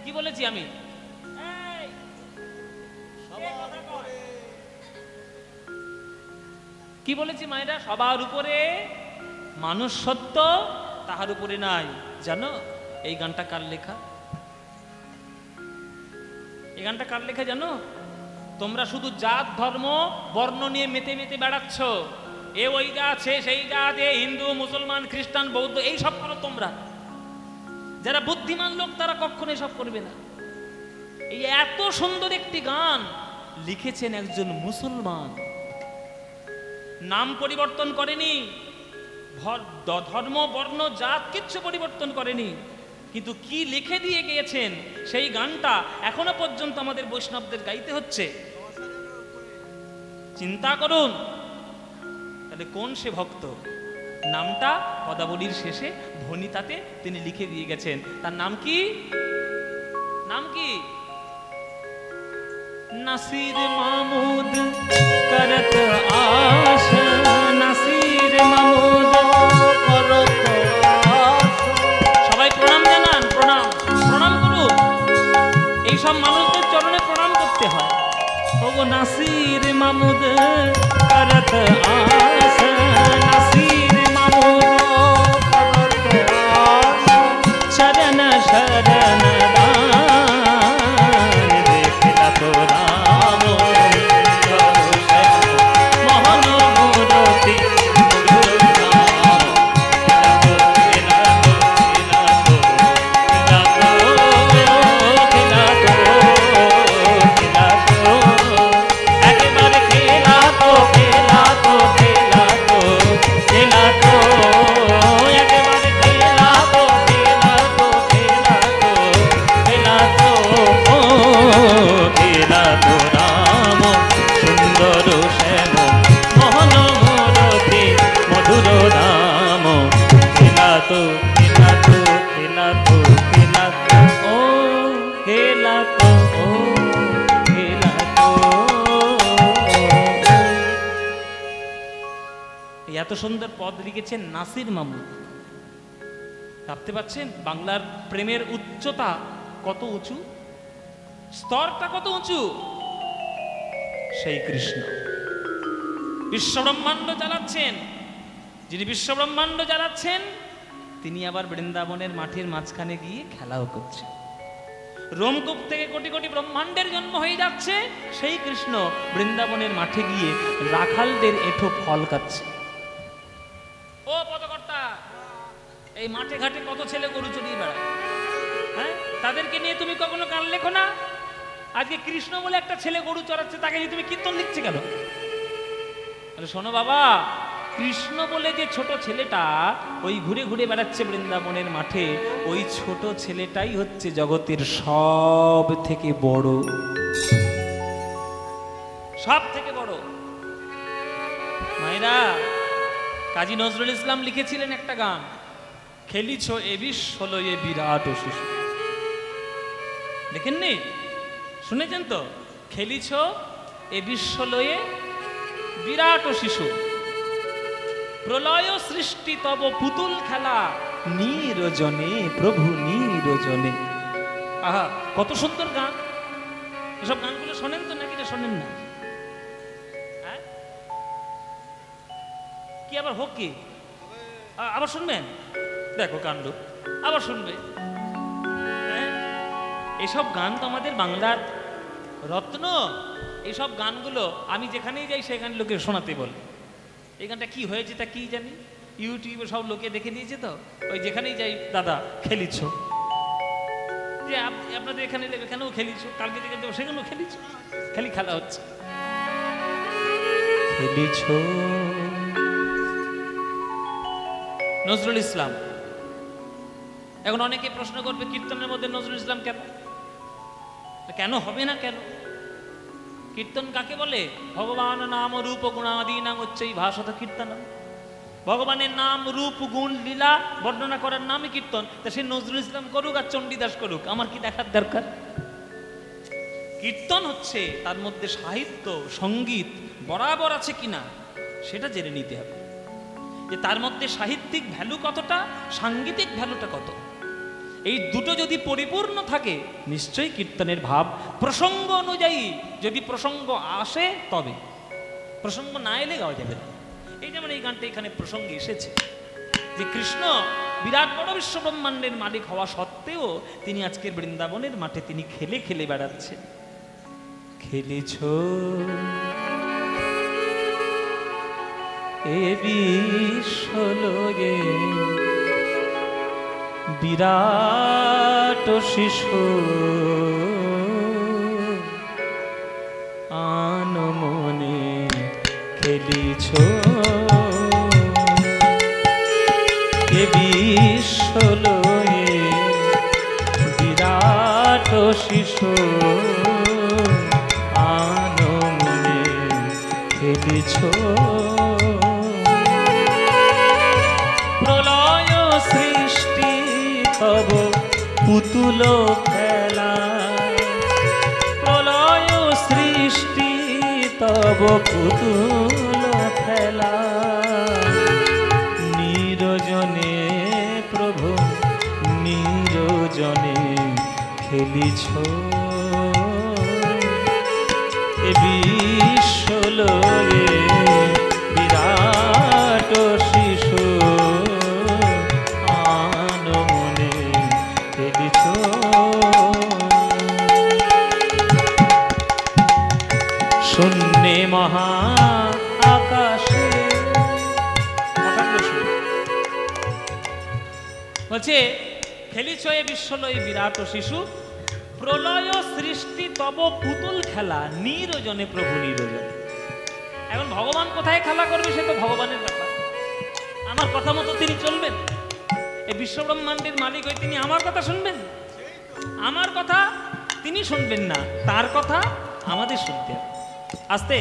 কি বলেছি আমি? এই, কে কথা কয়? কি বলেছি মায়েরা? সবার উপরে মানুষ সত্য, তাহার উপরে নাই। জানো এই গানটা কার লেখা? এই গানটা কার লেখা জানো? তোমরা শুধু জাত ধর্ম বর্ণ নিয়ে মেতে মেতে বেড়াচ্ছ, এ ওই জাত সে সেই জাত, এ হিন্দু মুসলমান খ্রিস্টান বৌদ্ধ, এই সব করো তোমরা। যারা বুদ্ধিমান লোক তারা কখনো এসব করবে না। এই এত সুন্দর একটি গান লিখেছেন একজন মুসলমান, নাম পরিবর্তন করেনি, ধর্ম বর্ণ জাত কিচ্ছু পরিবর্তন করেনি, কিন্তু কি লিখে দিয়ে গিয়েছেন সেই গানটা এখনো পর্যন্ত আমাদের বৈষ্ণবদের গাইতে হচ্ছে। চিন্তা করুন তাহলে কোন সে ভক্ত, নামটা পদাবলীর শেষে ভনিতাতে তিনি লিখে দিয়ে গেছেন। তার নাম কি? নাম কি? নাসির মাহমুদ করত আশ, নাসির মাহমুদ করত আশ। সবাই প্রণাম জানান, প্রণাম প্রণাম করুন। এইসব মানুষদের চরণে প্রণাম করতে হয়। ওগো নাসির মাহমুদ করত আশ, নাসির মাহমুদ চরণ শরণ দান, দেখলা তো রাম মোহন মূরতি এত সুন্দর পদ লিখেছেন নাসির মাহমুদ। ভাবতে পারছেন বাংলার প্রেমের উচ্চতা কত উঁচু, স্তরটা কত উঁচু। সেই কৃষ্ণ বিশ্বব্রহ্মাণ্ড চালাচ্ছেন, যিনি বিশ্বব্রহ্মাণ্ড চালাচ্ছেন তিনি আবার বৃন্দাবনের মাঠের মাঝখানে গিয়ে খেলাও করছেন। রোমকূপ থেকে কোটি কোটি ব্রহ্মাণ্ডের জন্ম হয়ে যাচ্ছে, সেই কৃষ্ণ বৃন্দাবনের মাঠে গিয়ে রাখালদের এঁঠো ফল খাচ্ছে। ও পদকর্তা, এই মাঠে ঘাটে কত ছেলে গরু চড়িয়ে বেড়ায়, হ্যাঁ, তাদেরকে নিয়ে তুমি কখনো গান লেখো না? আজকে কৃষ্ণ বলে একটা ছেলে গরু চড়াচ্ছে, তাকে নিয়ে তুমি কীর্তন লিখছে কেন? শোনো বাবা, কৃষ্ণ বলে যে ছোট ছেলেটা ওই ঘুরে ঘুরে বেড়াচ্ছে বৃন্দাবনের মাঠে, ওই ছোট ছেলেটাই হচ্ছে জগতের সব থেকে বড়, সব থেকে বড়। মায়েরা, কাজী নজরুল ইসলাম লিখেছিলেন একটা গান, খেলিছ এ বিশ্বলয়ে বিরাট শিশু। দেখেননি? শুনেছেন তো? খেলিছ এ বিশ্বলয়ে বিরাট শিশু, প্রলয় সৃষ্টি তব পুতুল খেলা, নিরজনে প্রভু নিরজনে। আহা, কত সুন্দর গান! এসব গানগুলো শোনেন তো নাকি শোনেন না? হ্যাঁ, কি আবার হোক, কি আবার শুনবেন? দেখো কাণ্ড, আবার শুনবে। হ্যাঁ, এসব গান তো আমাদের বাংলার রত্ন। এইসব গানগুলো আমি যেখানেই যাই সেখানে লোকে শোনাতে বলে। এই গানটা কি হয়েছে তা কি জানি, ইউটিউবে সব লোকে দেখে নিয়েছে তো, ওই যেখানেই যাই দাদা খেলিছ, যে আপনাদের এখানে এখানেও খেলিছ, কালকে যেখানে যাবো সেখানেও খেলিছ, খালি খেলা হচ্ছে। খেলিছ নজরুল ইসলাম। এখন অনেকে প্রশ্ন করবে, কীর্তনের মধ্যে নজরুল ইসলাম কেন? কেন হবে না কেন? কীর্তন কাকে বলে? ভগবান নাম রূপ গুণাদীনাং উচ্চৈ ভাষত কীর্তনম। ভগবানের নাম রূপ গুণ লীলা বর্ণনা করার নামই কীর্তন। তা সে নজরুল ইসলাম করুক আর চণ্ডীদাস করুক, আমার কি দেখার দরকার? কীর্তন হচ্ছে তার মধ্যে সাহিত্য সঙ্গীত বরাবর আছে কিনা সেটা জেনে নিতে হবে, যে তার মধ্যে সাহিত্যিক ভ্যালু কতটা, সাংগীতিক ভ্যালুটা কত। এই দুটো যদি পরিপূর্ণ থাকে নিশ্চয়ই কীর্তনের ভাব প্রসঙ্গ অনুযায়ী, যদি প্রসঙ্গ আসে তবে, প্রসঙ্গ না এলে গাওয়া যাবে না। এই যেমন এই গানটা এখানে প্রসঙ্গে এসেছে যে কৃষ্ণ বিরাট বড় বিশ্ব ব্রহ্মাণ্ডের মালিক হওয়া সত্ত্বেও তিনি আজকের বৃন্দাবনের মাঠে তিনি খেলে খেলে বেড়াচ্ছেন। খেলেছ এ বিশ্বলয়ে বিরাট শিশু, আনমনে খেলিছ এ বিশ্বলয়ে বিরাট শিশু, আনমনে খেলিছ। প্রলয় সৃষ্টি তব পুতুল খেলা, প্রলয় সৃষ্টি তব পুতুল খেলা, নিরজনে প্রভু নিরজনে খেলিছ, এ বিশ্বলয়ে বিরাট শিশু আনমনে খেলিছ। শূন্যে মহা আকাশে, বলছে খেলিছ এ বিশ্বলয়ে বিরাট শিশু, প্রলয় সৃষ্টি তব পুতুল খেলা, নিরজনে প্রভু নিরজনে। এখন ভগবান কোথায় খেলা করবে সে তো ভগবানের ব্যাপার, আমার কথা মতো তিনি চলবেন? এই বিশ্বব্রহ্মাণ্ডের মালিক হয়ে তিনি আমার কথা শুনবেন? আমার কথা তিনি শুনবেন না, তার কথা আমাদের শুনতে হবে। আস্তে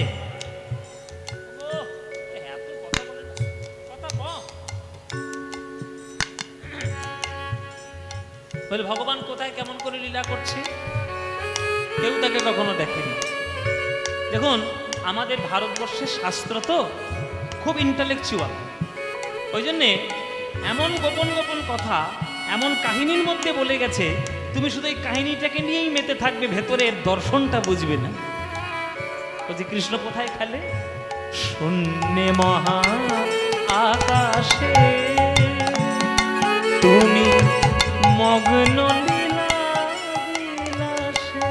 বলে ভগবান কোথায় কেমন করে লীলা করছে কেউ তাকে কখনো দেখেনি। দেখুন আমাদের ভারতবর্ষের শাস্ত্র তো খুব ইন্টালেকচুয়াল, ওই জন্যে এমন গোপন গোপন কথা এমন কাহিনীর মধ্যে বলে গেছে, তুমি শুধু এই কাহিনীটাকে নিয়েই মেতে থাকবে, ভেতরের দর্শনটা বুঝবে না। বলছি কৃষ্ণ কোথায় খেলে? শূন্যে মহা আকাশে তুমি মগ্ন লীলা বিলাসে,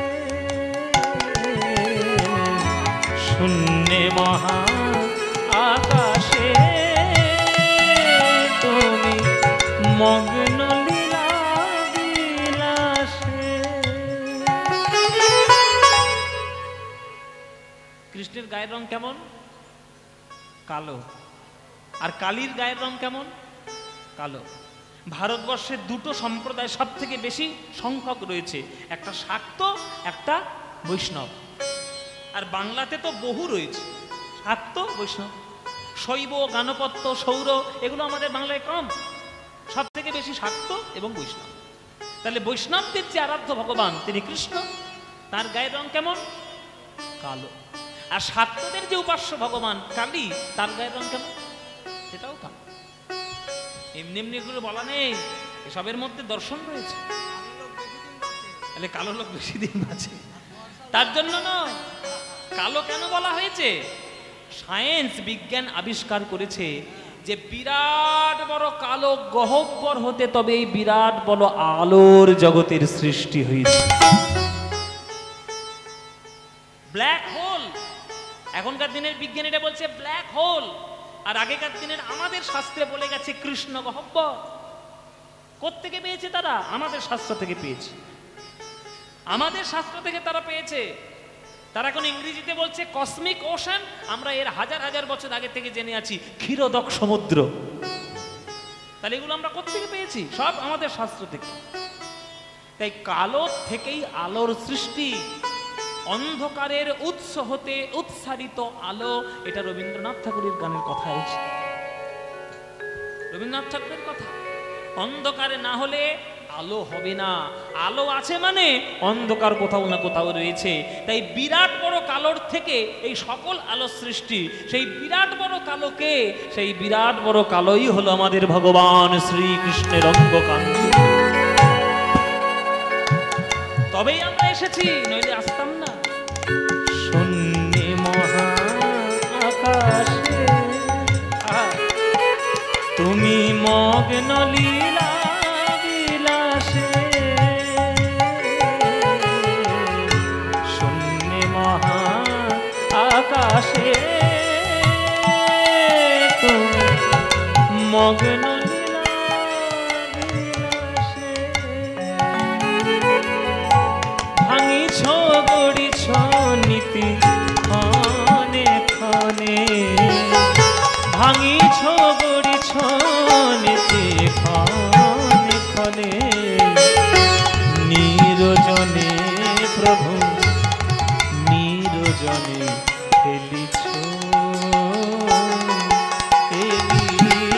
শূন্যে মহা আকাশে তুমি মগ্ন লীলা বিলাসে। কৃষ্ণের গায়ের রং কেমন? কালো। আর কালীর গায়ের রং কেমন? কালো। ভারতবর্ষের দুটো সম্প্রদায় সব থেকে বেশি সংখ্যক রয়েছে, একটা শাক্ত একটা বৈষ্ণব। আর বাংলাতে তো বহু রয়েছে, শাক্ত বৈষ্ণব। শৈব গানপত্য সৌর এগুলো আমাদের বাংলায় কম, সব থেকে বেশি শাক্ত এবং বৈষ্ণব। তাহলে বৈষ্ণবদের যে আরাধ্য ভগবান তিনি কৃষ্ণ, তার গায়ের রং কেমন? কালো। আর শাক্তদের যে উপাস্য ভগবান কালী, তার গায়ের রং কেমন? সেটাও কালো। এমনি এমনি এগুলো বলা নেই, এসবের মধ্যে দর্শন রয়েছে। তাহলে কালো লোক বেশি দিন আছে তার জন্য নয়। কালো কেন বলা হয়েছে? সায়েন্স বিজ্ঞান আবিষ্কার করেছে যে বিরাট বড় কালো গহ্বর হতে তবে এই বিরাট বড় আলোর জগতের সৃষ্টি হয়েছে। ব্ল্যাক হোল, এখনকার দিনের বিজ্ঞান এটা বলছে ব্ল্যাক হোল, আর আগেকার দিনের আমাদের শাস্ত্রে বলে গেছে কৃষ্ণ গহ্বর। কোত্থেকে পেয়েছে তারা? আমাদের শাস্ত্র থেকে পেয়েছে, আমাদের শাস্ত্র থেকে তারা পেয়েছে। তারা এখন ইংরেজিতে বলছে কসমিক ওশান, আমরা এর হাজার হাজার বছর আগে থেকে জেনে আছি ক্ষীরোদক সমুদ্র। তাহলে এগুলো আমরা কোত্থেকে পেয়েছি? সব আমাদের শাস্ত্র থেকে। তাই কালো থেকেই আলোর সৃষ্টি, অন্ধকারের উৎস হতে উৎসারিত আলো, এটা রবীন্দ্রনাথ ঠাকুরের গানের কথা আছে, রবীন্দ্রনাথ ঠাকুরের কথা। অন্ধকারে না হলে আলো হবে না, আলো আছে মানে অন্ধকার কোথাও না কোথাও রয়েছে। তাই বিরাট বড় কালোর থেকে এই সকল আলো সৃষ্টি। সেই বিরাট বড় কালোকে, সেই বিরাট বড় কালোই হলো আমাদের ভগবান শ্রীকৃষ্ণের অঙ্গকান্তি। তবেই আমরা এসেছি, নইলে আসতাম না। শূন্যে মহা আকাশে তুমি মগ্ন লীলা বিলাসে, শূন্যে মহা আকাশে তুমি মগ্ন লীলা বিলাসে। ভাঙিছ গড়িছ নীতি ক্ষণে ক্ষণে, ভাঙিছ গড়িছ নীতি ক্ষণে ক্ষণে, নিরজনে প্রভু নিরজনে খেলিছ, এ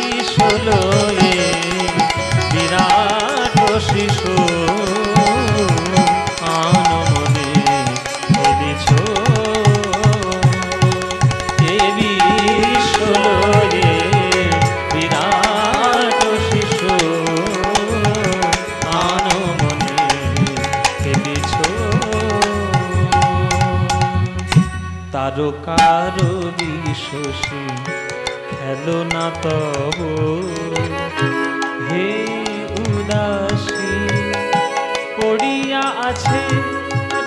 বিশ্বলয়ে বিরাট শিশু আনমনে খেলিছ। কারো বিশ্বসী খেলো না তব হে উদাসী পড়িয়া আছে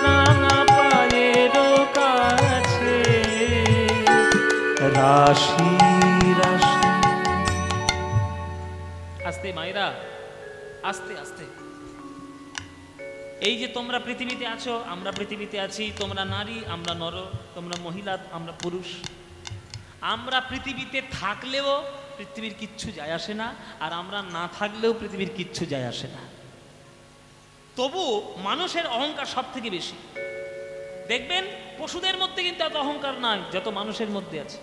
রাঙা পায়ের কাছে রাশি রাশি। আস্তে মায়েরা, আস্তে আস্তে। এই যে তোমরা পৃথিবীতে আছো, আমরা পৃথিবীতে আছি, তোমরা নারী, আমরা নর, তোমরা মহিলা, আমরা পুরুষ। আমরা পৃথিবীতে থাকলেও পৃথিবীর কিচ্ছু যায় আসে না, আর আমরা না থাকলেও পৃথিবীর কিচ্ছু যায় আসে না। তবু মানুষের অহংকার সব থেকে বেশি। দেখবেন পশুদের মধ্যে কিন্তু এত অহংকার নাই যত মানুষের মধ্যে আছে।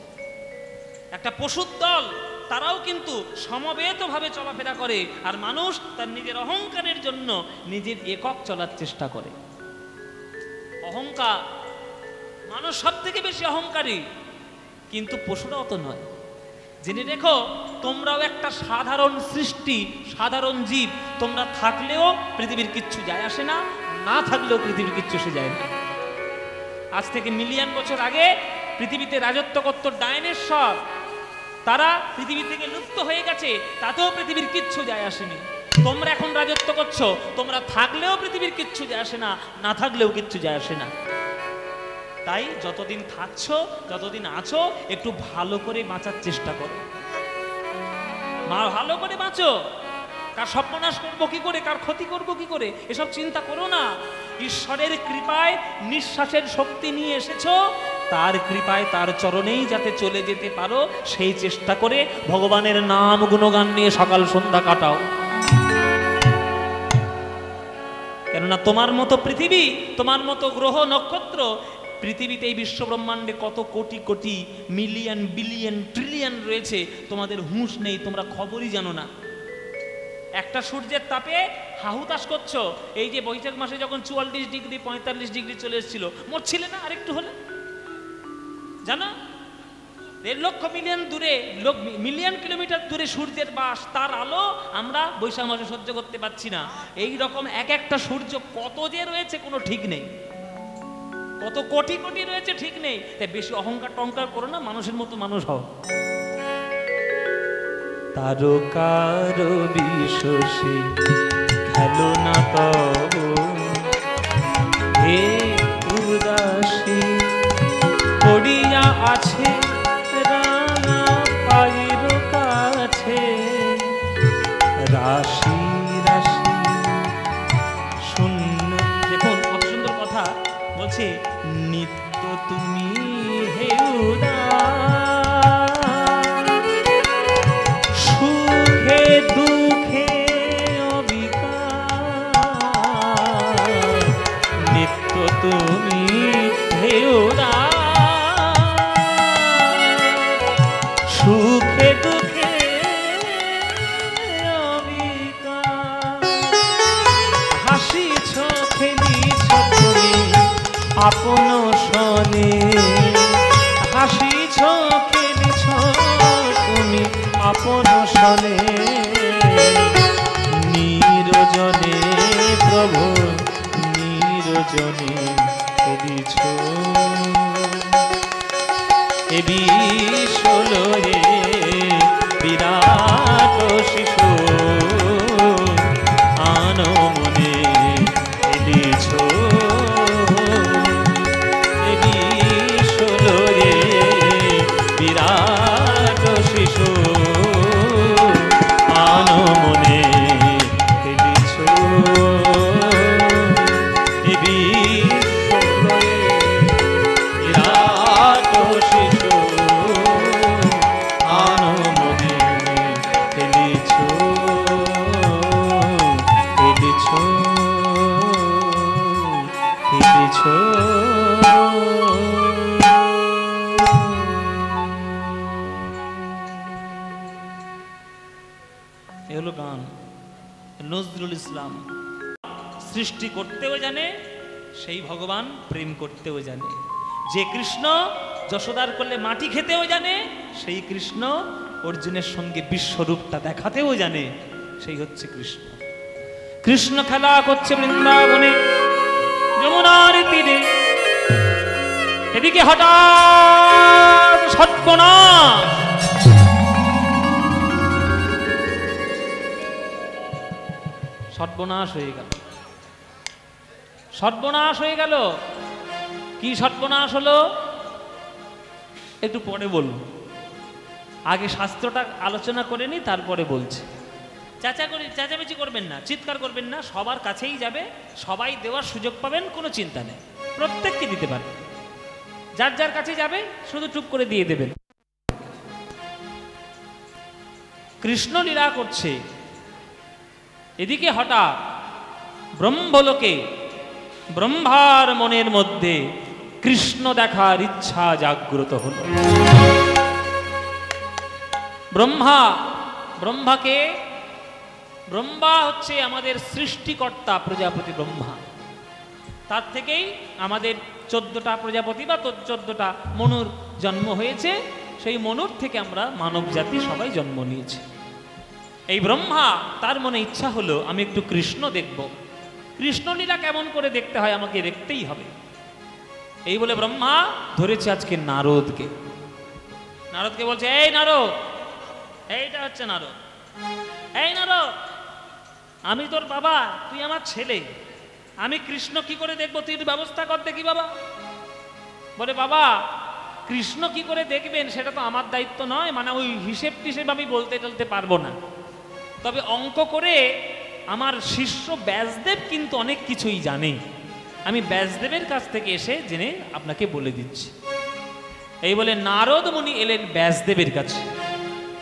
একটা পশুর দল, তারাও কিন্তু সমবেতভাবে চলাফেরা করে, আর মানুষ তার নিজের অহংকারের জন্য নিজের একক চলার চেষ্টা করে। অহংকার, মানুষ সব থেকে বেশি অহংকারী, কিন্তু পশুরা অত নয়। জেনে রেখো, তোমরাও একটা সাধারণ সৃষ্টি, সাধারণ জীব। তোমরা থাকলেও পৃথিবীর কিচ্ছু যায় আসে না, না থাকলেও পৃথিবীর কিচ্ছু সে যায় না। আজ থেকে মিলিয়ন বছর আগে পৃথিবীতে রাজত্ব করত ডাইনোসর, তারা পৃথিবী থেকে লুপ্ত হয়ে গেছে, তাতেও পৃথিবীর কিচ্ছু যায় আসেনি। তোমরা এখন রাজত্ব করছো, তোমরা থাকলেও পৃথিবীর কিচ্ছু যায় আসে না, না থাকলেও কিচ্ছু যায় আসে না। তাই যতদিন থাকছো, যতদিন আছো, একটু ভালো করে বাঁচার চেষ্টা করো। ভালো করে বাঁচো। কার সর্বনাশ করবো কি করে, কার ক্ষতি করবো কি করে, এসব চিন্তা করো না। ঈশ্বরের কৃপায় নিঃশ্বাসের শক্তি নিয়ে এসেছো, তার কৃপায় তার চরণেই যাতে চলে যেতে পারো, সেই চেষ্টা করে ভগবানের নাম গুণগান নিয়ে সকাল সন্ধ্যা কাটাও। কেননা তোমার মতো পৃথিবী, তোমার মতো গ্রহ নক্ষত্র, পৃথিবীতে এই বিশ্ব ব্রহ্মাণ্ডে কত crore crore million billion trillion রয়েছে, তোমাদের হুঁশ নেই, তোমরা খবরই জানো না। একটা সূর্যের তাপে হাহুতাশ করছো। এই যে বৈশাখ মাসে যখন 44 ডিগ্রি 45 ডিগ্রি চলে এসেছিল, মরছিলে না আরেকটু হলে? জানো, 1.5 লক্ষ মিলিয়ন দূরে, মিলিয়ন কিলোমিটার দূরে সূর্যের বাস, তার আলো আমরা বৈশাখ মাসে সহ্য করতে পারছি না। এই রকম এক একটা সূর্য কত যে রয়েছে কোনো ঠিক নেই, কত কোটি কোটি রয়েছে ঠিক নেই। তাই বেশি অহংকার টহংকার করো না, মানুষের মতো মানুষ হও। তারকার বিশ্বসী খেলো না তব হে উদাসী পড়িয়া আছে রাঙা পায়ের কাছে রাশি রাশি শূন্য। দেখুন কত সুন্দর কথা বলছে, নিত্য তুমি হে সুখে দুঃখে অবিকার, নিত্য তুমি হে সুখে দুঃখে অবিকার, হাসিছ খেলিছ তুমি আপন সনে, হাসিছ খেলিছ তুমি আপন সনে, নিরজনে প্রভু নিরজনে খেলিছ এ বিশ্বলয়ে বিরাট শিশু আনমনে খেলিছ এ বিশ্বলয়ে বিরাট শিশু আনমনে খেলিছ এ বিশ্বলয়ে বিরাট শিশু আনমনে খেলিছ খেলিছ খেলিছ। এ হলো গান নজরুল ইসলাম। সৃষ্টি করতেও জানে, সেই ভগবান প্রেম করতেও জানে। যে কৃষ্ণ যশোদার করলে মাটি খেতেও জানে, সেই কৃষ্ণ অর্জুনের সঙ্গে বিশ্বরূপটা দেখাতেও জানে, সেই হচ্ছে কৃষ্ণ। কৃষ্ণ খেলা করছে বৃন্দাবনে যমুনার তীরে, এদিকে হঠাৎ সর্বনাশ। সর্বনাশ হয়ে গেল, সর্বনাশ হয়ে গেল। কি সর্বনাশ হলো একটু পরে বলবো, আগে শাস্ত্রটা আলোচনা করে নি, তারপরে বলছি। চেঁচামেচি করবেন না, চিৎকার করবেন না, সবার কাছেই যাবে, সবাই দেওয়ার সুযোগ পাবেন, কোনো চিন্তা নেই, প্রত্যেককে দিতে পারবেন। যার যার কাছে যাবে শুধু চুপ করে দিয়ে দেবেন। কৃষ্ণ লীলা করছে, এদিকে হঠাৎ ব্রহ্মলোকে ব্রহ্মার মনের মধ্যে কৃষ্ণ দেখার ইচ্ছা জাগ্রত হল। ব্রহ্মা হচ্ছে আমাদের সৃষ্টিকর্তা প্রজাপতি ব্রহ্মা। তার থেকেই আমাদের 14টা প্রজাপতি বা 14টা মনুর জন্ম হয়েছে। সেই মনুর থেকে আমরা মানব জাতি সবাই জন্ম নিয়েছি। এই ব্রহ্মা তার মনে ইচ্ছা হলো আমি একটু কৃষ্ণ দেখব, কৃষ্ণলীলা কেমন করে দেখতে হয় আমাকে দেখতেই হবে। এই বলে ব্রহ্মা ধরেছে আজকে নারদকে। নারদকে বলছে, এই নারদ, এইটা হচ্ছে নারদ, এই নারদ, আমি তোর বাবা, তুই আমার ছেলে, আমি কৃষ্ণ কি করে দেখবো, তুই ব্যবস্থা কর দেখি বাবা। বলে, বাবা কৃষ্ণ কি করে দেখবেন সেটা তো আমার দায়িত্ব নয়, মানে ওই হিসেব টিসেব আমি বলতে চলতে পারবো না, তবে অঙ্ক করে আমার শিষ্য ব্যাসদেব কিন্তু অনেক কিছুই জানে, আমি ব্যাসদেবের কাছ থেকে এসে জেনে আপনাকে বলে দিচ্ছি। এই বলে নারদ মুনি এলেন ব্যাসদেবের কাছে।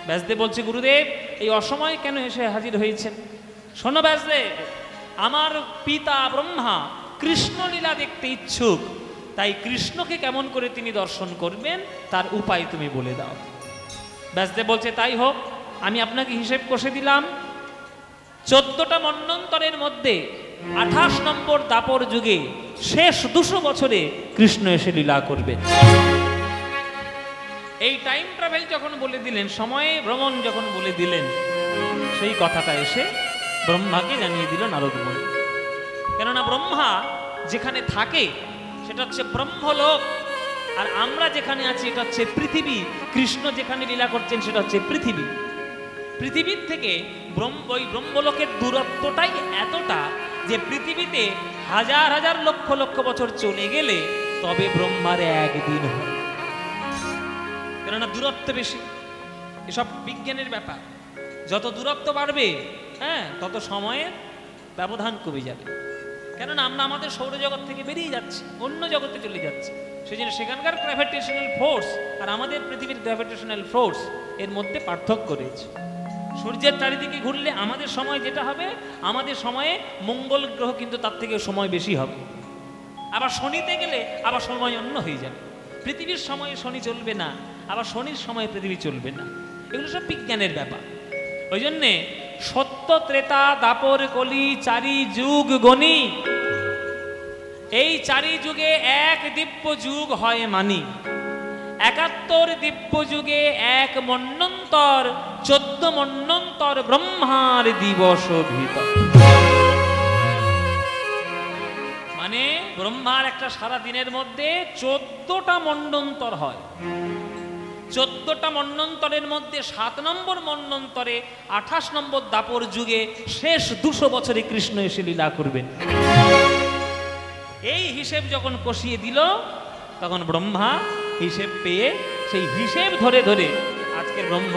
ব্যাসদেব বলছে, গুরুদেব এই অসময়ে কেন এসে হাজির হয়েছেন? শোনো ব্যাসদেব, আমার পিতা ব্রহ্মা কৃষ্ণলীলা দেখতে ইচ্ছুক, তাই কৃষ্ণকে কেমন করে তিনি দর্শন করবেন তার উপায় তুমি বলে দাও। ব্যাসদেব বলছে, তাই হোক, আমি আপনাকে হিসেব কষে দিলাম। 14টা মন্বন্তরের মধ্যে 28 নম্বর দাপর যুগে শেষ 200 বছরে কৃষ্ণ এসে লীলা করবেন। এই টাইম ট্রাভেল যখন বলে দিলেন, সময়ে ভ্রমণ যখন বলে দিলেন, সেই কথাটা এসে ব্রহ্মাকে জানিয়ে দিল নারদ মুনি। কেননা ব্রহ্মা যেখানে থাকে সেটা হচ্ছে ব্রহ্মলোক, আর আমরা যেখানে আছি এটা হচ্ছে পৃথিবী। কৃষ্ণ যেখানে লীলা করছেন সেটা হচ্ছে পৃথিবী। পৃথিবীর থেকে ওই ব্রহ্মলোকের দূরত্বটাই এতটা যে পৃথিবীতে হাজার হাজার লক্ষ লক্ষ বছর চলে গেলে তবে ব্রহ্মার একদিন হয়, কেননা দূরত্ব বেশি। এসব বিজ্ঞানের ব্যাপার, যত দূরত্ব বাড়বে তত সময়ের ব্যবধান কমে যাবে। কেননা আমরা আমাদের সৌরজগৎ থেকে বেরিয়ে যাচ্ছি, অন্য জগতে চলে যাচ্ছি। সেই জন্য সেখানকার গ্র্যাভিটেশনাল ফোর্স আর আমাদের পৃথিবীর গ্র্যাভিটেশনাল ফোর্স এর মধ্যে পার্থক্য রয়েছে। সূর্যের চারিদিকে ঘুরলে আমাদের সময় যেটা হবে, আমাদের সময়ে মঙ্গল গ্রহ কিন্তু তার থেকে সময় বেশি হবে। আবার শনিতে গেলে আবার সময় অন্য হয়ে যাবে। পৃথিবীর সময়ে শনি চলবে না, আবার শনির সময়ে পৃথিবী চলবে না। এগুলো সব বিজ্ঞানের ব্যাপার। ওই জন্যে সত্য, ত্রেতা, দাপর, কলি, 4 যুগ গণি। এই 4 যুগে এক দিব্য যুগ হয় মানি। 71 দিব্য যুগে এক মন্বন্তর, 14 মন্বন্তর ব্রহ্মার দিবস ভিতর। মানে ব্রহ্মার একটা সারা দিনের মধ্যে 14টা মন্বন্তর হয়। 14টা মন্বন্তরের মধ্যে 7 নম্বর মন্বন্তরে 28 নম্বর দাপর যুগে শেষ 200 বছরে কৃষ্ণ এসে লীলা করবেন। এই হিসেব যখন কষিয়ে দিল, তখন ব্রহ্মা হিসেব পেয়ে সেই হিসেব ধরে ধরে আজকের ব্রহ্ম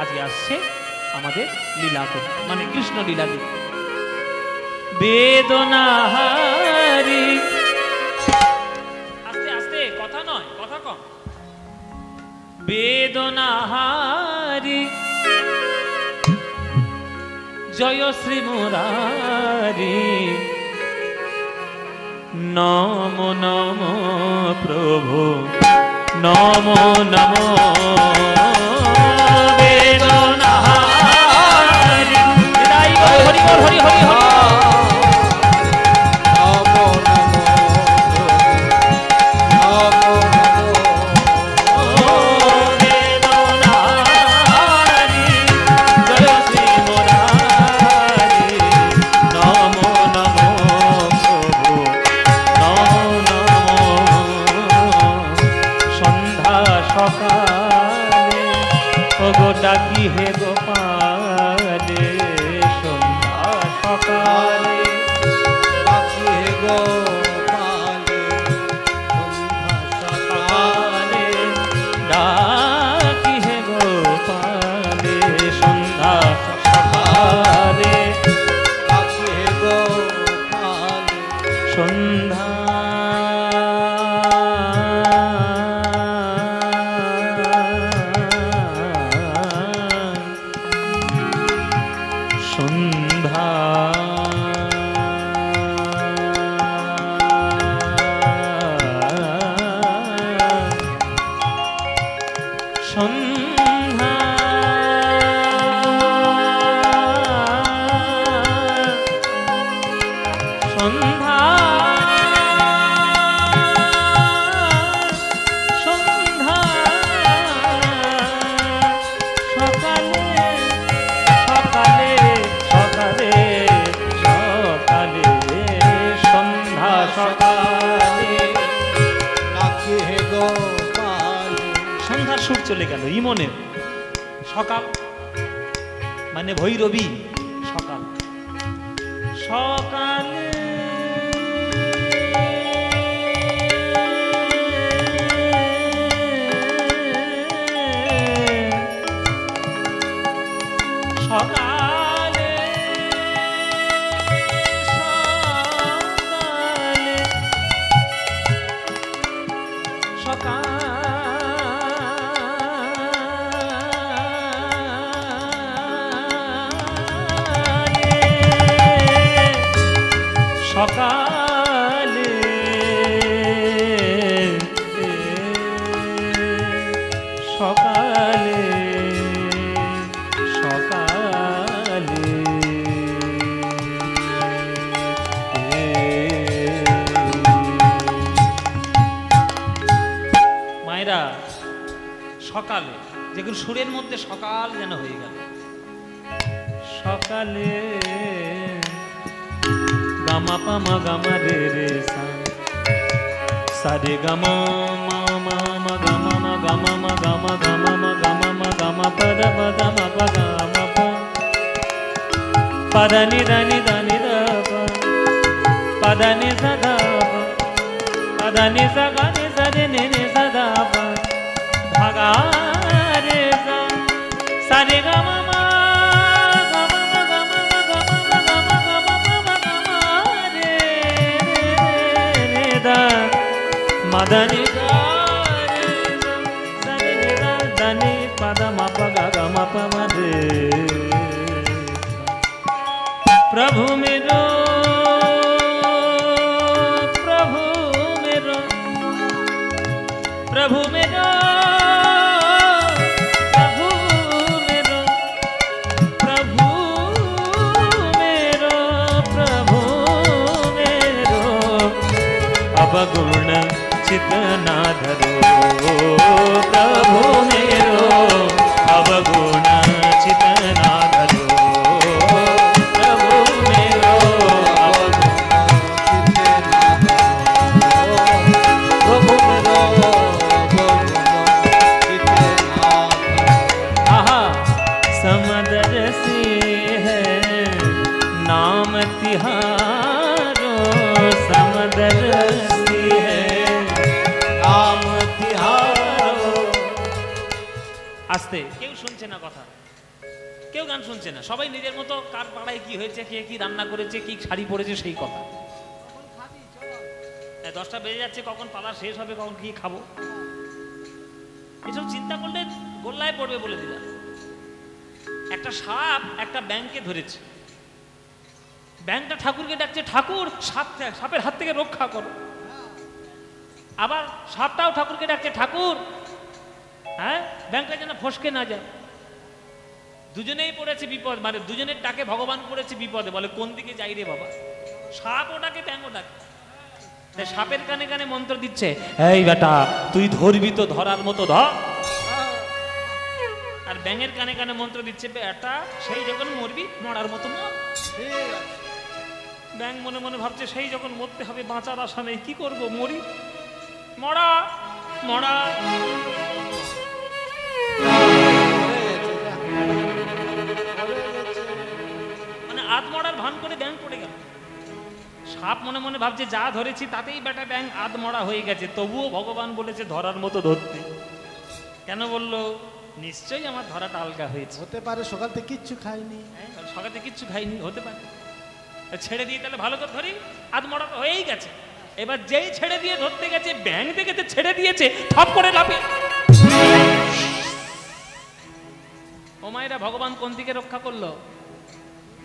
আজকে আসছে আমাদের লীলা করতে, মানে কৃষ্ণ লীলা দেখতে। বেদনাহারি, আস্তে আস্তে, কথা নয়, কথা কম। বেদনাহারি জয় শ্রী মুরারি, নম নম প্রভু, নম নম বেদনাহারি। হরি হরি হরি হরি হরি। গো ডাকি হে গোপালে সন্ধ্যা সকালে ডাকি হে গোপালে সন্ধ্যা সকালে ডাকি হে গোপালে সন্ধ্যা সকালে ডাকি হে গোপালে সন্ধ্যা সন্ধ্যা সন্ধ্যা সন্ধ্যা সন্ধ্যা সকালে সকালে সকালে সকালে সন্ধ্যা সকালে ডাকি হে গোপালে সন্ধ্যার সুর চলে গেল ইমনের সকাল মানে ভৈরবী সকাল সকালে সকালে সকালে সকালে সকালে সকালে মায়েরা সকালে যেগুলো সুরের মধ্যে সকাল যেন হয়ে গেল সকালে গামা পামা গামা রে রে সা সারে গামা মা মা মা গামা মা গামা মা গামা গামা মা গামা মা গামা পদ পদ মা পা গামা পা পদনি దని దని ద পা পদনি সদা পা পদনি সগনি সরে নে নে সদা পা ভাগা রে সা সারে গামা মা మదని దని పద మప గగ మప మదే ప్రభు मेरो ప్రభు मेरो ప్రభు मेरो ప్రభు मेरो ప్రభు मेरो ప్రభు मेरो अवगुण चित ना धरो प्रभु मेरो अवगुण चित ना धरो प्रभु मेरो अवगुण चित ना धरो प्रभु मेरो चित ना आहा समदर से है नाम तिहारो समदर আস্তে কেউ শুনছে না কথা কেউ গান শুনছে না সবাই নিজের মতো কার পাড়ায় কি হয়েছে কে কি রান্না করেছে কি শাড়ি পরেছে সেই কথা 10টা বেজে যাচ্ছে কখন পালা শেষ হবে কখন কি খাবো এসব চিন্তা করলে গোল্লায় পড়বে বলে দিলাম একটা সাপ একটা ব্যাঙকে ধরেছে ব্যাঙটা ঠাকুরকে ডাকছে ঠাকুর সাপের হাত থেকে রক্ষা করো আবার সাপটাও ঠাকুরকে ডাকছে ঠাকুর হ্যাঁ ব্যাংকটা যেন ফসকে না যায় দুজনেই পড়েছে বিপদ মানে দুজনের ডাকে ভগবান পড়েছে বিপদে বলে কোন দিকে যাই রে বাবা সাপ ওটাকে ব্যাঙ ওটাকে সাপের কানে কানে মন্ত্র দিচ্ছে এই বেটা তুই ধরবি তো ধরার মতো ধর আর ব্যাঙের কানে কানে মন্ত্র দিচ্ছে বেটা সেই যখন মরবি মরার মতো মর ব্যাঙ মনে মনে ভাবছে সেই যখন মরতে হবে বাঁচার আশা নেই কি করব মরি মরা মরা সাপ মনে মনে ভাবছে যা ধরেছি তাতেই বেটা ব্যাং আধমরা হয়ে গেছে, তবুও ভগবান বলেছে ধরার মতো ধরতে। কেন বললো? নিশ্চয়ই আমার ধরাটা আলগা হয়েছে। হতে পারে সকাল থেকে কিচ্ছু খাইনি। হ্যাঁ, সকালে কিচ্ছু খাইনি, হতে পারে। ছেড়ে দিয়ে তাহলে ভালো করে ধরি, আধমরা তো হয়েই গেছে। এবার যেই ছেড়ে দিয়ে ধরতে গেছে, ব্যাং দেখেতে ছেড়ে দিয়েছে, ঠপ করে লাফে। ও মায়েরা, ভগবান কোন দিকে রক্ষা করলো?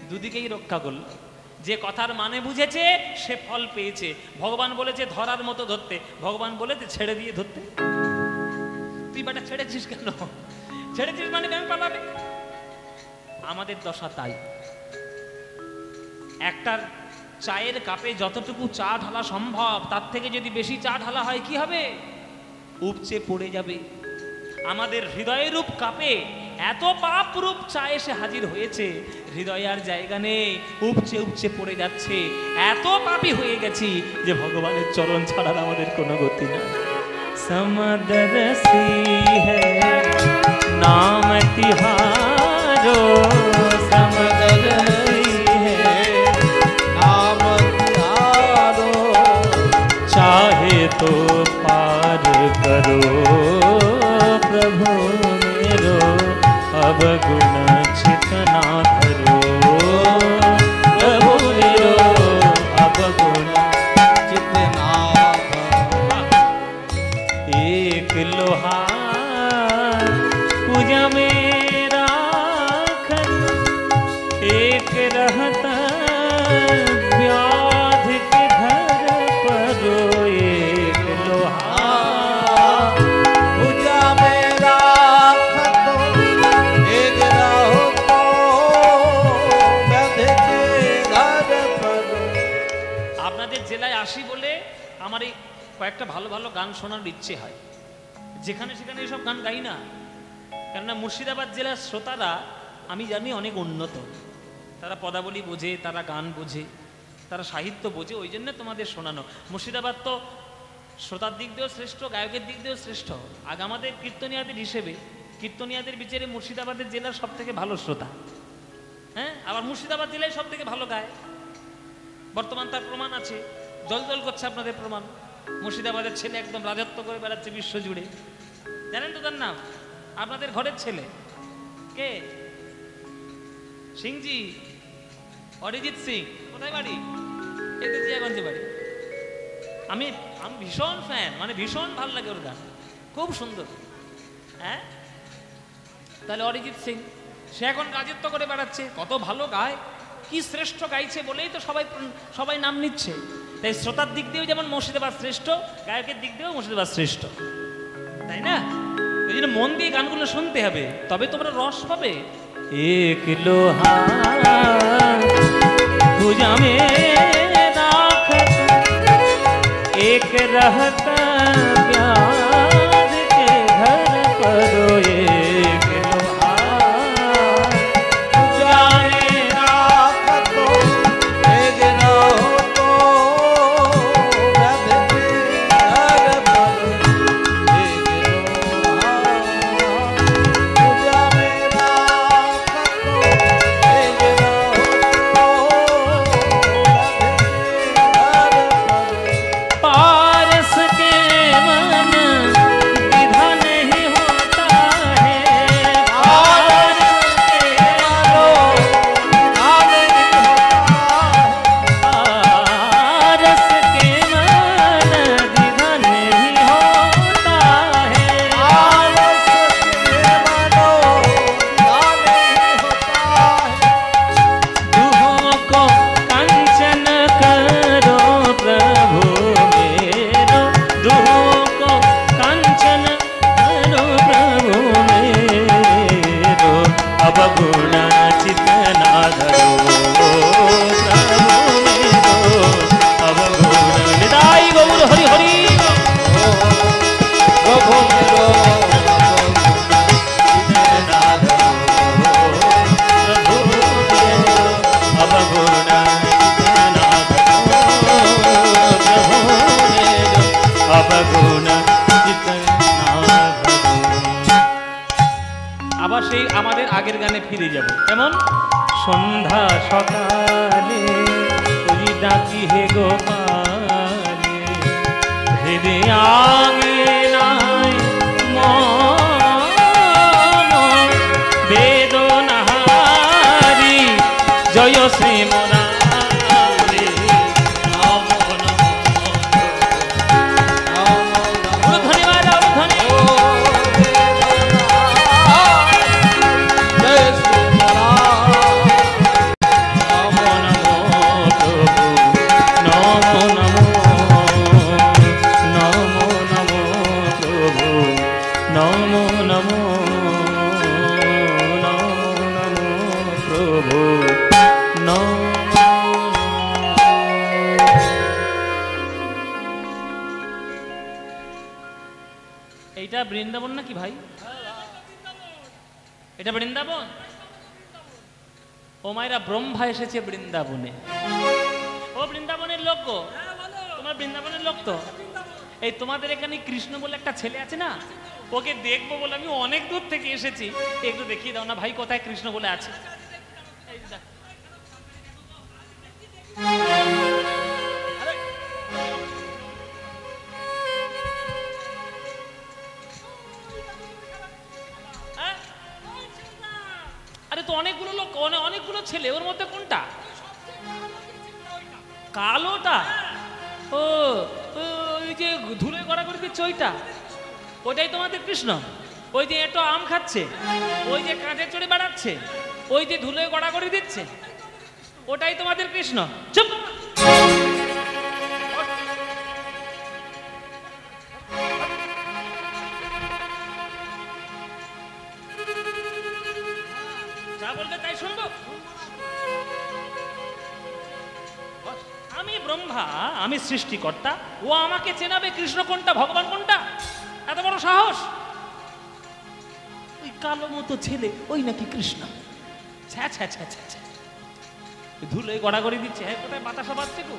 দুদিকেই রক্ষা করলো। যে কথার মানে বুঝেছে সে ফল পেয়েছে। ভগবান বলেছে ধরার মতো ধরতে, ভগবান বলেছে ছেড়ে দিয়ে ধরতে। তুই বেটা ছেড়েছিস কেন? ছেড়েছিস মানে ব্যাং পালাবে। আমাদের দশা তাই। একটা চায়ের কাপে যতটুকু চা ঢালা সম্ভব তার থেকে যদি বেশি চা ঢালা হয় কি হবে? উপচে পড়ে যাবে। আমাদের হৃদয়ের রূপ কাপে এত পাপ রূপ চা এসে হাজির হয়েছে, হৃদয়ে আর জায়গা নেই, উপচে উপচে পড়ে যাচ্ছে। এত পাপী হয়ে গেছি যে ভগবানের চরণ ছাড়ার আমাদের কোনো গতি না। সমদরসি হ্যায় নাম তিহারো, সমদরসি হ্যায় नाम तिहारो, चाहे तो पार करो प्रभु मेरो, अब गुण चित ना धरो प्रभु मेरो, अब गुण जितना एक लोहा पूजा में राखन, एक रहता व्याध के घर पर, एक लोहा पूजा मेरा खतो, एक रहो तो व्याध के घर पर। আপনাদের জেলায় আসি বলে আমার এই কয়েকটা ভালো ভালো গান শোনার ইচ্ছে হয়। যেখানে সেখানে এসব গান গাই না, কেননা মুর্শিদাবাদ জেলার শ্রোতারা আমি জানি অনেক উন্নত। তারা পদাবলী বোঝে, তারা গান বোঝে, তারা সাহিত্য বোঝে, ওই জন্য তোমাদের শোনানো। মুর্শিদাবাদ তো শ্রোতার দিক দিয়েও শ্রেষ্ঠ, গায়কের দিক দিয়েও শ্রেষ্ঠ। আগ আমাদের কীর্তনিয়াদের হিসেবে, কীর্তনিয়াদের বিচারে মুর্শিদাবাদের জেলার সব থেকে ভালো শ্রোতা। হ্যাঁ, আবার মুর্শিদাবাদ জেলায় সব থেকে ভালো গায়। বর্তমান তার প্রমাণ আছে, জল জল করছে আপনাদের প্রমাণ। মুর্শিদাবাদের ছেলে একদম রাজত্ব করে বেড়াচ্ছে বিশ্ব জুড়ে। জানেন তো তার নাম? আপনাদের ঘরের ছেলে কে? সিংজি, অরিজিৎ সিং। কোথায় বাড়ি? এতে জিয়াগঞ্জে বাড়ি। আমি ভীষণ ফ্যান, মানে ভীষণ ভালো লাগে ওর গান, খুব সুন্দর। হ্যাঁ, তাহলে অরিজিৎ সিং সে এখন রাজত্ব করে বেড়াচ্ছে, কত ভালো গায়, কি শ্রেষ্ঠ গাইছে বলেই তো সবাই নাম নিচ্ছে। তাই শ্রোতার দিক দিয়েও যেমন মুর্শিদাবাদ শ্রেষ্ঠ, গায়কের দিক দিয়েও মুর্শিদাবাদ শ্রেষ্ঠ, তাই না? ওই জন্য মন দিয়ে গানগুলো শুনতে হবে, তবে তোমরা রস পাবে। এক লোহা पूजा में राखत, एक रहता प्यार के घर पर, एक लोहा पूजा में राखतो, एक रहो तो व्याध के घर पर, एक लोहा। पूजा में राखतो, एक रहो तो व्याध के घर पर। पारस के मन विधा नहीं होता है, पारस के मनो नाम नहीं होता है। पारस के मन विधा नहीं होता है, पारस के मनो नाम नहीं होता है। दुहों को कंचन करो प्रभु मेरो, दुहों को कंचन करो प्रभु मेरो, अब गुण चित ना धरो प्रभु मेरो, अब गुण निदाई गौर हरि हरि। प्रभु मेरो अब गुण আবার সেই আমাদের আগের গানে ফিরে যাব। কেমন? সন্ধ্যা সকালে ওই ডাকি হে গোপালে হৃদে আঙিনায় মন বেদনাহারি জয় শ্রী মুরারি নম নম উলুধ্বনি বাজাও, উলুধ্বনি। जय श्री मुरारी নমো নমো প্রভু নমো নমো নমো নমো প্রভু নমো নমো নমো নমো প্রভু নমো। এইটা বৃন্দাবন নাকি ভাই? এটা বৃন্দাবন? ও মায়েরা, ব্রহ্মা এসেছে বৃন্দাবনে। ও বৃন্দাবনের লোক গো, তোমার বৃন্দাবনের লোক তো। এই তোমাদের এখানে কৃষ্ণ বলে একটা ছেলে আছে না, ওকে দেখবো বলে আমি অনেক দূর থেকে এসেছি। একটু দেখিয়ে দাও না ভাই, কোথায় কৃষ্ণ বলে আছে। এই দেখ। আরে, হ্যাঁ? আরে তো অনেকগুলো লোক, অনেকগুলো ছেলে, ওর মধ্যে কোনটা? কালোটা? ও ওই যে ধুলে গড়া করে দিচ্ছে ওইটা, ওটাই তোমাদের কৃষ্ণ? ওই যে একটু আম খাচ্ছে, ওই যে কাঁধে চড়ে বেড়াচ্ছে, ওই যে ধুলে গড়া করে দিচ্ছে, ওটাই তোমাদের কৃষ্ণ? চুপ! যা বলবে তাই শুনবো। আমি ব্রহ্মা, আমি সৃষ্টিকর্তা, ও আমাকে চেনাবে কৃষ্ণ কোনটা ভগবান কোনটা? এত বড় সাহস! ওই কালো মতো ছেলে ওই নাকি কৃষ্ণ? ছ্যা ছ্যা ছ্যা ছ্যা ছ্যা, ধুলোয় গড়াগড়ি দিচ্ছে। হ্যাঁ, কোথায় বাতাসা বাজছে গো,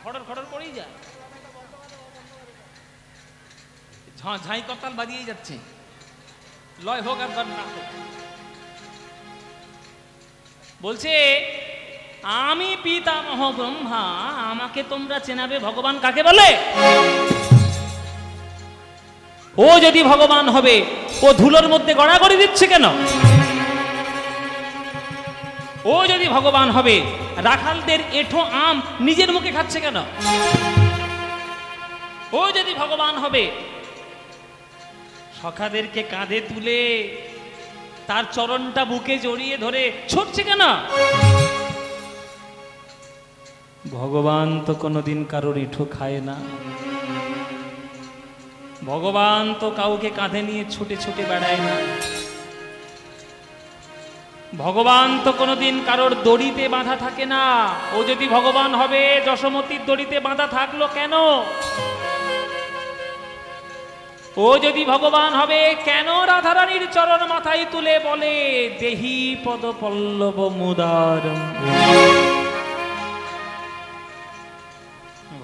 খড়র খড়র করেই যায়, ঝাঁই করতাল বাজিয়েই যাচ্ছে, লয় হোক আর না হোক। বলছে আমি পিতামহ ব্রহ্মা, আমাকে তোমরা চেনাবে ভগবান কাকে বলে? ও যদি ভগবান হবে, ও ধুলোর মধ্যে গড়াগড়ি দিচ্ছে কেন? ও যদি ভগবান হবে, রাখালদের এঁঠো আম নিজের মুখে খাচ্ছে কেন? ও যদি ভগবান হবে, সখাদেরকে কাঁধে তুলে তার চরণটা বুকে জড়িয়ে ধরে ছুটছে কেন? ভগবান তো কোনোদিন কারোর এঁঠো খায় না। ভগবান তো কাউকে কাঁধে নিয়ে ছুটে ছুটে বেড়ায় না। ভগবান তো কোনোদিন কারোর দড়িতে বাঁধা থাকে না। ও যদি ভগবান হবে, যশোমতীর দড়িতে বাঁধা থাকলো কেন? ও যদি ভগবান হবে, কেন রাধারানীর চরণ মাথায় তুলে বলে দেহি পদ পল্লব মুদার?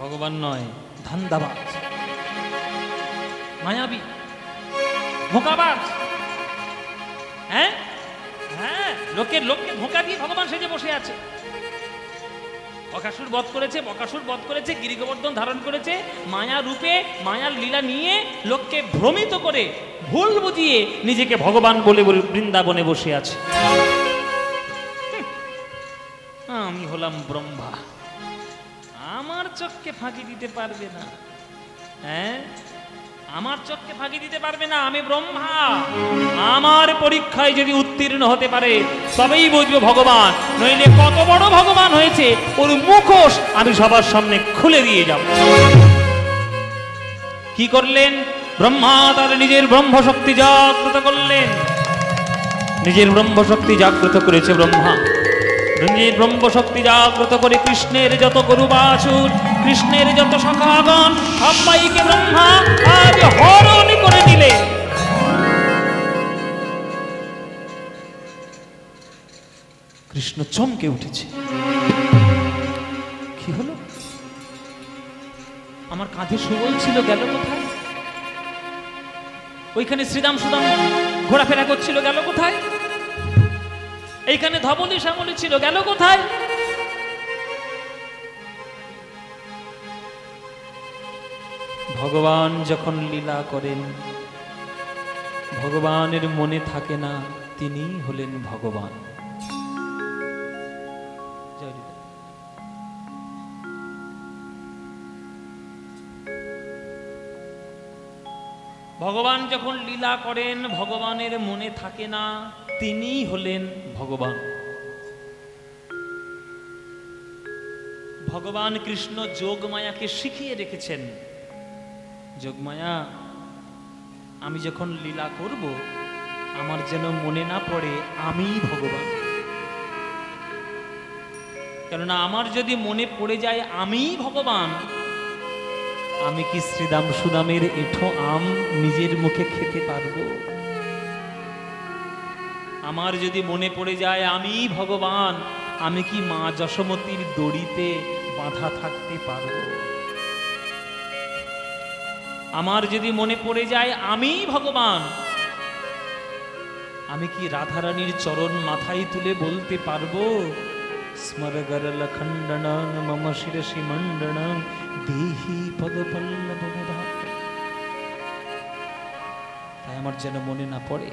ভগবান নয়, ধান্দাবাজ, মায়াবী, ধোঁকাবাজ। হ্যাঁ হ্যাঁ, লোককে ধোঁকা দিয়ে ভগবান সেজে বসে আছে। বকাসুর বধ করেছে, বকাসুর বধ করেছে, গিরিগোবর্ধন ধারণ করেছে, মায়া রূপে মায়ার লীলা নিয়ে লোককে ভ্রমিত করে ভুল বুঝিয়ে নিজেকে ভগবান বলে বৃন্দাবনে বসে আছে। আমি হলাম ব্রহ্মা, আমার চোখকে ফাঁকি দিতে পারবে না। হ্যাঁ, আমার চোখকে ফাঁকি দিতে পারবে না। আমি ব্রহ্মা, আমার পরীক্ষায় যদি উত্তীর্ণ হতে পারে তবেই বুঝবো ভগবান, নইলে কত বড় ভগবান হয়েছে ওর মুখোশ আমি সবার সামনে খুলে দিয়ে যাব। কি করলেন ব্রহ্মা? তার নিজের ব্রহ্মশক্তি জাগ্রত করলেন। নিজের ব্রহ্মশক্তি জাগ্রত করেছে ব্রহ্মা। নিজের ব্রহ্মশক্তি জাগ্রত করে কৃষ্ণের যত গরু বাছুর, কৃষ্ণের যত সখাগণ, সবাইকে ব্রহ্মা আজ হরণ করে দিলে। কৃষ্ণ চমকে উঠেছে। কি হলো? আমার কাঁধে সুবল ছিল, গেল কোথায়? ওইখানে শ্রীরাম সুদাম ঘোরাফেরা করছিল, গেল কোথায়? এইখানে ধবলি শ্যামলি ছিল, গেল কোথায়? ভগবান যখন লীলা করেন, ভগবানের মনে থাকে না, তিনি হলেন ভগবান। জয় হরি। ভগবান যখন লীলা করেন, ভগবানের মনে থাকে না, তিনি হলেন ভগবান। ভগবান কৃষ্ণ যোগমায়াকে শিখিয়ে রেখেছেন, যোগমায়া আমি যখন লীলা করব, আমার যেন মনে না পড়ে আমি ভগবান। কেননা আমার যদি মনে পড়ে যায় আমি ভগবান, আমি কি শ্রীদাম সুদামের এঁঠো আম নিজের মুখে খেতে পারবো? আমার যদি মনে পড়ে যায় আমি ভগবান, আমি কি মা যশোমতীর দড়িতে বাঁধা থাকতে পারবো? আমার যদি মনে পড়ে যায় আমি ভগবান, আমি কি রাধারানীর চরণ মাথায় তুলে বলতে পারবো স্মরগরল খণ্ডনং মম শিরসি মণ্ডনং দেহি পদপল্লবমুধা? তাই আমার যেন মনে না পড়ে।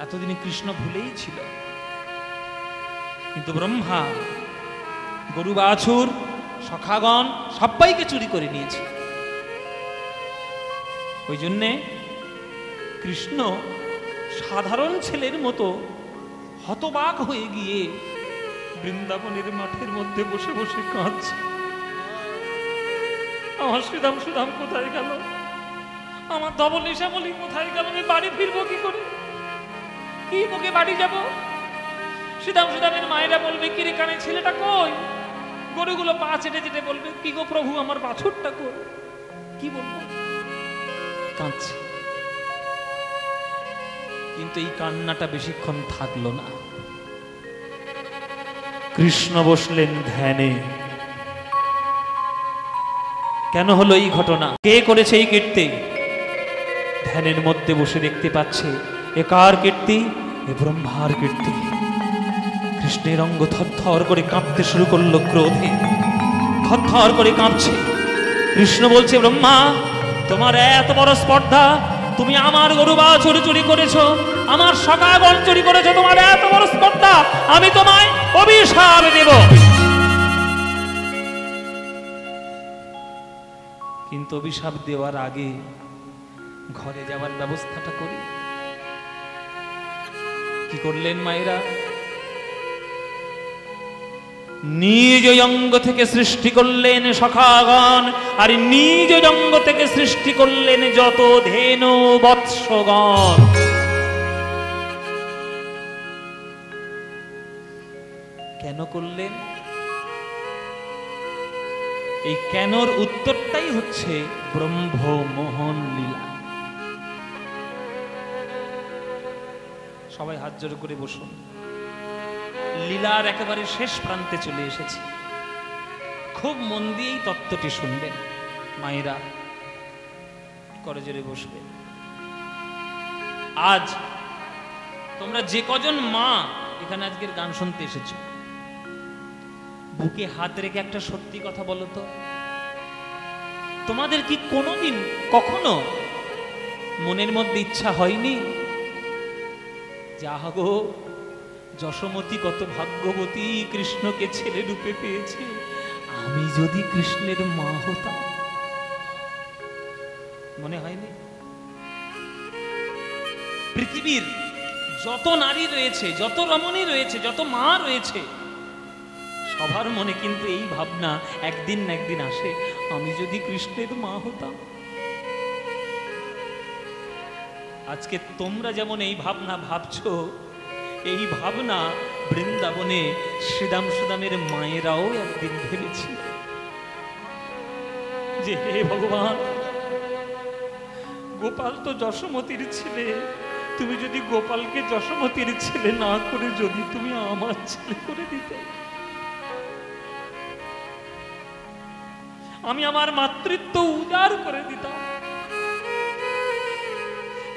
এতদিনে কৃষ্ণ ভুলেই ছিল, কিন্তু ব্রহ্মা, গরু বাছুর, সখাগণ সবাইকে চুরি করে নিয়েছে। ওই জন্যে কৃষ্ণ সাধারণ ছেলের মতো হতবাক হয়ে গিয়ে বৃন্দাবনের মাঠের মধ্যে বসে বসে কাঁদছে। আমার শ্রীদাম সুদাম কোথায় গেল? আমার ধবল নিশামলি কোথায় গেল? আমি বাড়ি ফিরবো কি করে? কি মুখে বাড়ি যাব? শ্রীদাম সুদামের মায়েরা বলবে কি রে কানে ছেলেটা কই? গরুগুলো পা চেটে চেটে বলবে কি গো প্রভু আমার বাছুরটা কই? কি বলবো? কাঁদছে। কিন্তু এই কান্নাটা বেশিক্ষণ থাকলো না। কৃষ্ণ বসলেন ধ্যানে। কেন হলো এই ঘটনা? কে করেছে এই কীর্তি? ধ্যানের মধ্যে বসে দেখতে পাচ্ছে এ কার কীর্তি? এ ব্রহ্মার কীর্তি। কৃষ্ণের অঙ্গ থরথর করে কাঁপতে শুরু করলো ক্রোধে, থরথর করে কাঁপছে। কৃষ্ণ বলছে ব্রহ্মা, তোমার এত বড় স্পর্ধা, তুমি আমার গরু বাছুর চুরি করেছো, আমার সখাগণ চুরি করেছো, তোমার এত বড় স্পর্ধা, আমি তোমায় অভিশাপ দেব। কিন্তু অভিশাপ দেওয়ার আগে ঘরে যাওয়ার ব্যবস্থাটা করি। কি করলেন মায়েরা? নিজ অঙ্গ থেকে সৃষ্টি করলেন সখাগণ, আর নিজ অঙ্গ থেকে সৃষ্টি করলেন যত ধেনু বৎসগণ। কেন করলেন? এই কেনর উত্তরটাই হচ্ছে ব্রহ্মমোহন লীলা। সবাই হাত জোড় করে বসুন। লীলার একেবারে শেষ প্রান্তে চলে এসেছি। খুব মন দিয়েই তত্ত্বটি শুনবেন। মায়েরা করজোড়ে বসবে। আজ তোমরা যে কজন মা এখানে আজকের গান শুনতে এসেছো, বুকে হাত রেখে একটা সত্যি কথা বলো তো, তোমাদের কি কোনোদিন কখনো মনের মধ্যে ইচ্ছা হয়নি যাহা গো যশোমতী কত ভাগ্যবতী, কৃষ্ণকে ছেলে রূপে পেয়েছে, আমি যদি কৃষ্ণের মা হতাম? মনে হয়নি? পৃথিবীর যত নারী রয়েছে, যত রমণী রয়েছে, যত মা রয়েছে, সবার মনে কিন্তু এই ভাবনা একদিন না একদিন আসে, আমি যদি কৃষ্ণের মা হতাম। আজকে তোমরা যেমন এই ভাবনা ভাবছো, এই ভাবনা বৃন্দাবনে শ্রীদাম সুদামের মায়েরাও একদিন ভেবেছিল যে হে ভগবান, গোপাল তো যশোমতীর ছেলে, তুমি যদি গোপালকে যশোমতীর ছেলে না করে যদি তুমি আমার ছেলে করে দিতে, আমি আমার মাতৃত্ব উজাড় করে দিতাম,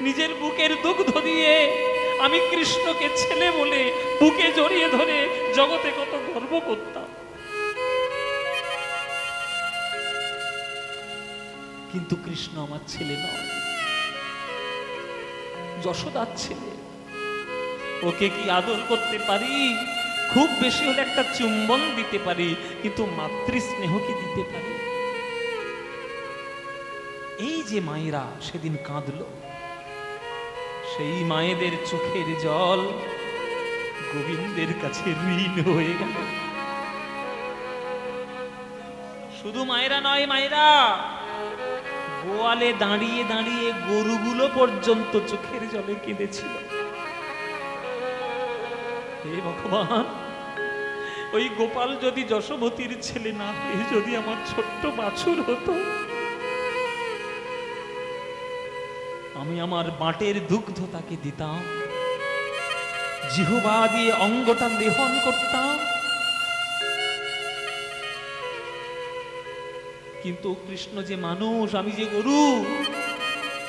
নিজের বুকের দুগ্ধ দিয়ে আমি কৃষ্ণকে ছেলে বলে বুকে জড়িয়ে ধরে জগতে কত গর্ব করতাম। কিন্তু কৃষ্ণ আমার ছেলে নয়, যশোদার ছেলে। ওকে কি আদর করতে পারি? খুব বেশি হলে একটা চুম্বন দিতে পারি, কিন্তু মাতৃস্নেহ কি দিতে পারি? এই যে মায়েরা সেদিন কাঁদলো, সেই মায়েদের চোখের জল গোবিন্দের কাছে ঋণ হয়ে গেল। শুধু মায়েরা নয়, মায়েরা গোয়ালে দাঁড়িয়ে দাঁড়িয়ে গরুগুলো পর্যন্ত চোখের জলে কেঁদেছিল। হে ভগবান, ওই গোপাল যদি যশোবতীর ছেলে না হয়ে যদি আমার ছোট্ট বাছুর হতো, আমি আমার বাটের দুগ্ধ তাকে দিতাম, জিহ্বা দিয়ে অঙ্গটা লেহন করতাম। কিন্তু কৃষ্ণ যে মানুষ, আমি যে গরু,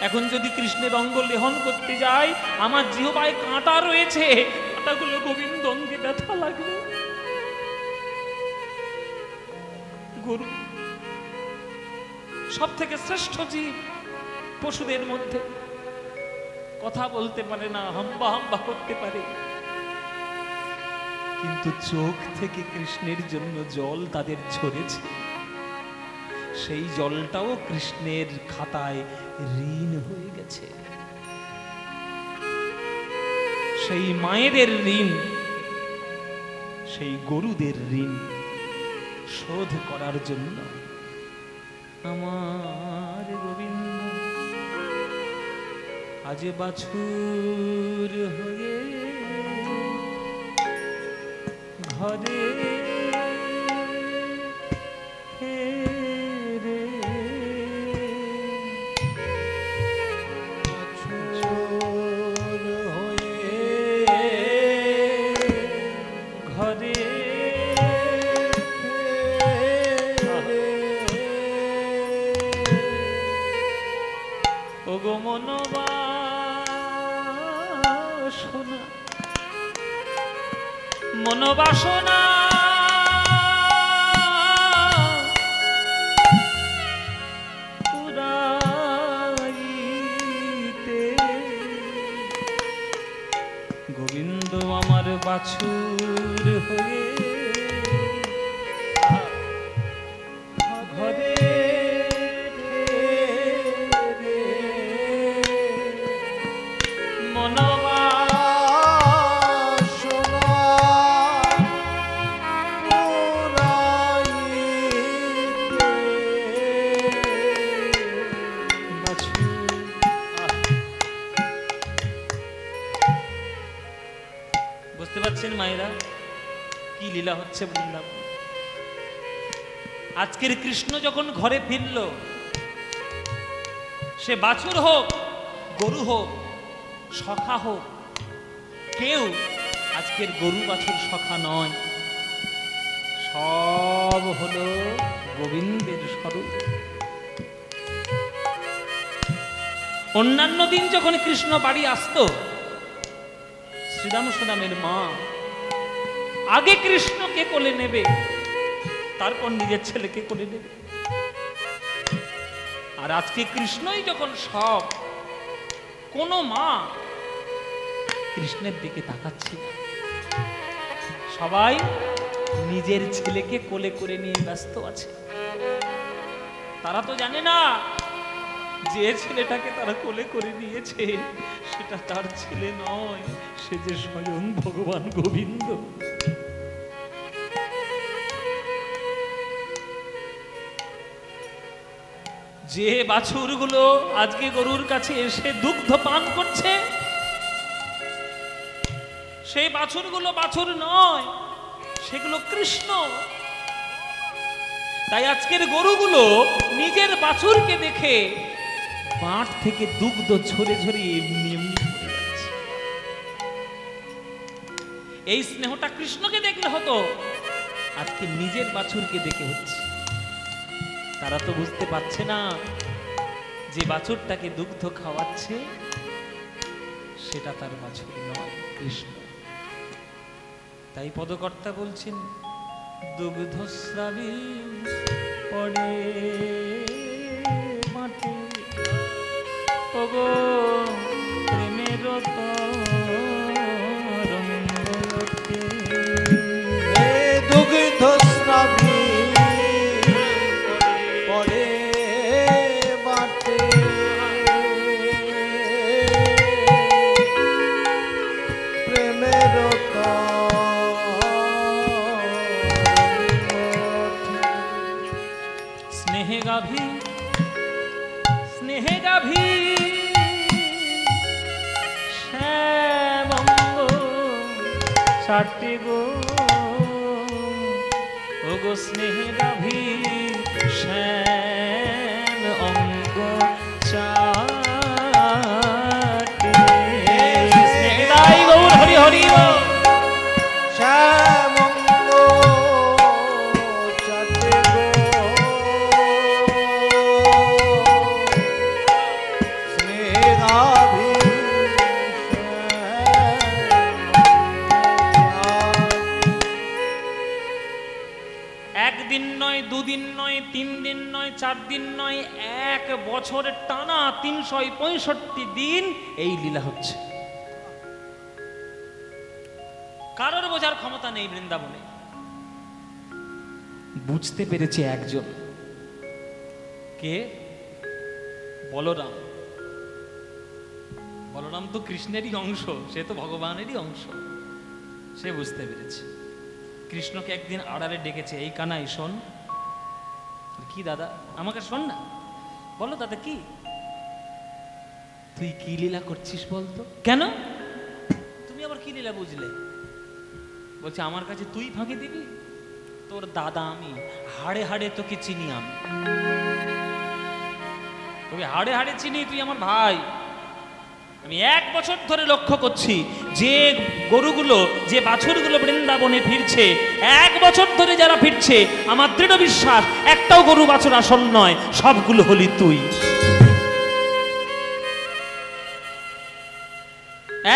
এখন যদি কৃষ্ণের অঙ্গ লেহন করতে যাই, আমার জিহ্বায় কাঁটা রয়েছে, কাঁটাগুলো গোবিন্দ অঙ্গে ব্যথা লাগবে। গরু সব থেকে শ্রেষ্ঠ জীব পশুদের মধ্যে, কথা বলতে পারে না, হাম্বা হাম্বা করতে পারে, কিন্তু চোখ থেকে কৃষ্ণের জন্য জল তাদের ঝরেছে। সেই জলটাও কৃষ্ণের খাতায় ঋণ হয়ে গেছে। সেই মায়েদের ঋণ, সেই গরুদের ঋণ শোধ করার জন্য আমার গোবিন্দ আজ বাছুর হয়ে ঘরে ফেরে। বাছুর হয়ে ঘরে ওগো মনোবাসনা, মনোবাসনা পুরাইতে গোবিন্দ আমার বাছুর হয়ে ঘরে বুঝতে পারছেন মায়েরা কি লীলা হচ্ছে বৃন্দাবন। আজকের কৃষ্ণ যখন ঘরে ফিরল, সে বাছুর হোক, গরু হোক, সখা হোক, কেউ আজকের গরু বাছুর সখা নয়, সব হলো গোবিন্দের স্বরূপ। অন্যান্য দিন যখন কৃষ্ণ বাড়ি আসতো, শ্রীরাম সুদামের মা আগে কৃষ্ণকে কোলে নেবে, তারপর নিজের ছেলেকে কোলে নেবে। আর আজকে কৃষ্ণই যখন সব, কোন মা কৃষ্ণের দিকে তাকাচ্ছে না, সবাই নিজের ছেলেকে কোলে করে নিয়ে ব্যস্ত আছে। তারা তো জানে না যে ছেলেটাকে তারা কোলে করে নিয়েছে সেটা তার ছেলে নয়, সে যে স্বয়ং ভগবান গোবিন্দ। যে বাছুরগুলো আজকে গরুর কাছে এসে দুগ্ধ পান করছে, সেই বাছুরগুলো বাছুর নয়, সেগুলো কৃষ্ণ। তাই আজকের গরুগুলো নিজের বাছুরকে দেখে বাঁট থেকে দুগ্ধ ঝরে ঝরে এমনি এমনি পড়ে যাচ্ছে। এই স্নেহটা কৃষ্ণকে দেখলে হতো, আজকে নিজের বাছুরকে দেখে হচ্ছে। তারা তো বুঝতে পারছে না যে বাছুরটাকে দুগ্ধ খাওয়াচ্ছে সেটা তার বাছুর নয়, কৃষ্ণ। তাই পদকর্তা বলছেন, দুগ্ধস্রাবী পড়ে মাটি ওগো প্রেমের তরঙ্গতে এ দুগ্ধ স্নাবি পড়ে বাটে প্রেমের স্নেহে গাভী শ্যামঙ্গ চাটে গো ওগো স্নেহে গাভী শ্যাম অঙ্গ চাটে স্নেহদাই গৌর হরি হরি বল। শ্যামঙ্গ চাটে গো স্নেহাভি একদিন নয়, দুদিন নয়, 3 দিন নয়, 4 দিন নয়, 1 বছর টানা 365 দিন এই লীলা হচ্ছে। কারোর বোঝার ক্ষমতা নেই বৃন্দাবনে। বুঝতে পেরেছে একজন, কে? বলরাম। বলরাম তো কৃষ্ণেরই অংশ, সে তো ভগবানেরই অংশ। সে বুঝতে পেরেছে। কৃষ্ণকে একদিন আড়ালে ডেকেছে, এই কানাই শোন। কি দাদা? আমাকে শোন না। বলো দাদা কি? তুই কি লীলা করছিস বলতো? কেন? তুমি আবার কি লীলা বুঝলে? বলছে আমার কাছে তুই ফাঁকি দিবি? তোর দাদা আমি, হাড়ে হাড়ে তোকে চিনি আমি। তবে হাড়ে হাড়ে চিনি, তুই আমার ভাই। আমি 1 বছর ধরে লক্ষ্য করছি যে গরুগুলো, যে বাছুরগুলো বৃন্দাবনে ফিরছে, 1 বছর ধরে যারা ফিরছে, আমার দৃঢ় বিশ্বাস একটাও গরু বাছুর আসল নয়, সবগুলো হলি তুই।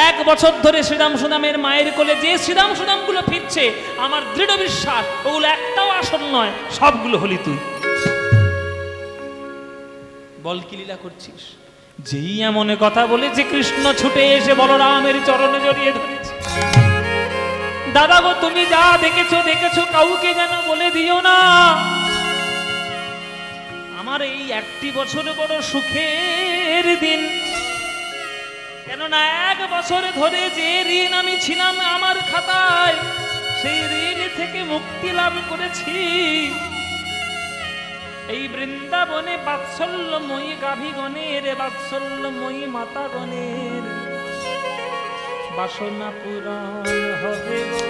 1 বছর ধরে শ্রীরাম সুদামের মায়ের কোলে যে শ্রীরাম সুদামগুলো ফিরছে, আমার দৃঢ় বিশ্বাস ওগুলো একটাও আসল নয়, সবগুলো হলি তুই। বল কি লীলা করছিস? যেই এমন কথা বলেছে, কৃষ্ণ ছুটে এসে বলরামের চরণে জড়িয়ে ধরেছে। দাদা গো, তুমি যা দেখেছো দেখেছো, কাউকে যেন বলে দিও না। আমার এই 1টি বছর বড় সুখের দিন। কেননা 1 বছর ধরে যে ঋণ আমি ছিলাম আমার খাতায়, সেই ঋণ থেকে মুক্তি লাভ করেছি। এই বৃন্দাবনে বাৎসল্যময়ী গাভীগণের, বাৎসল্যময়ী মাতাগণের বাসনা পূরণ হবে গো,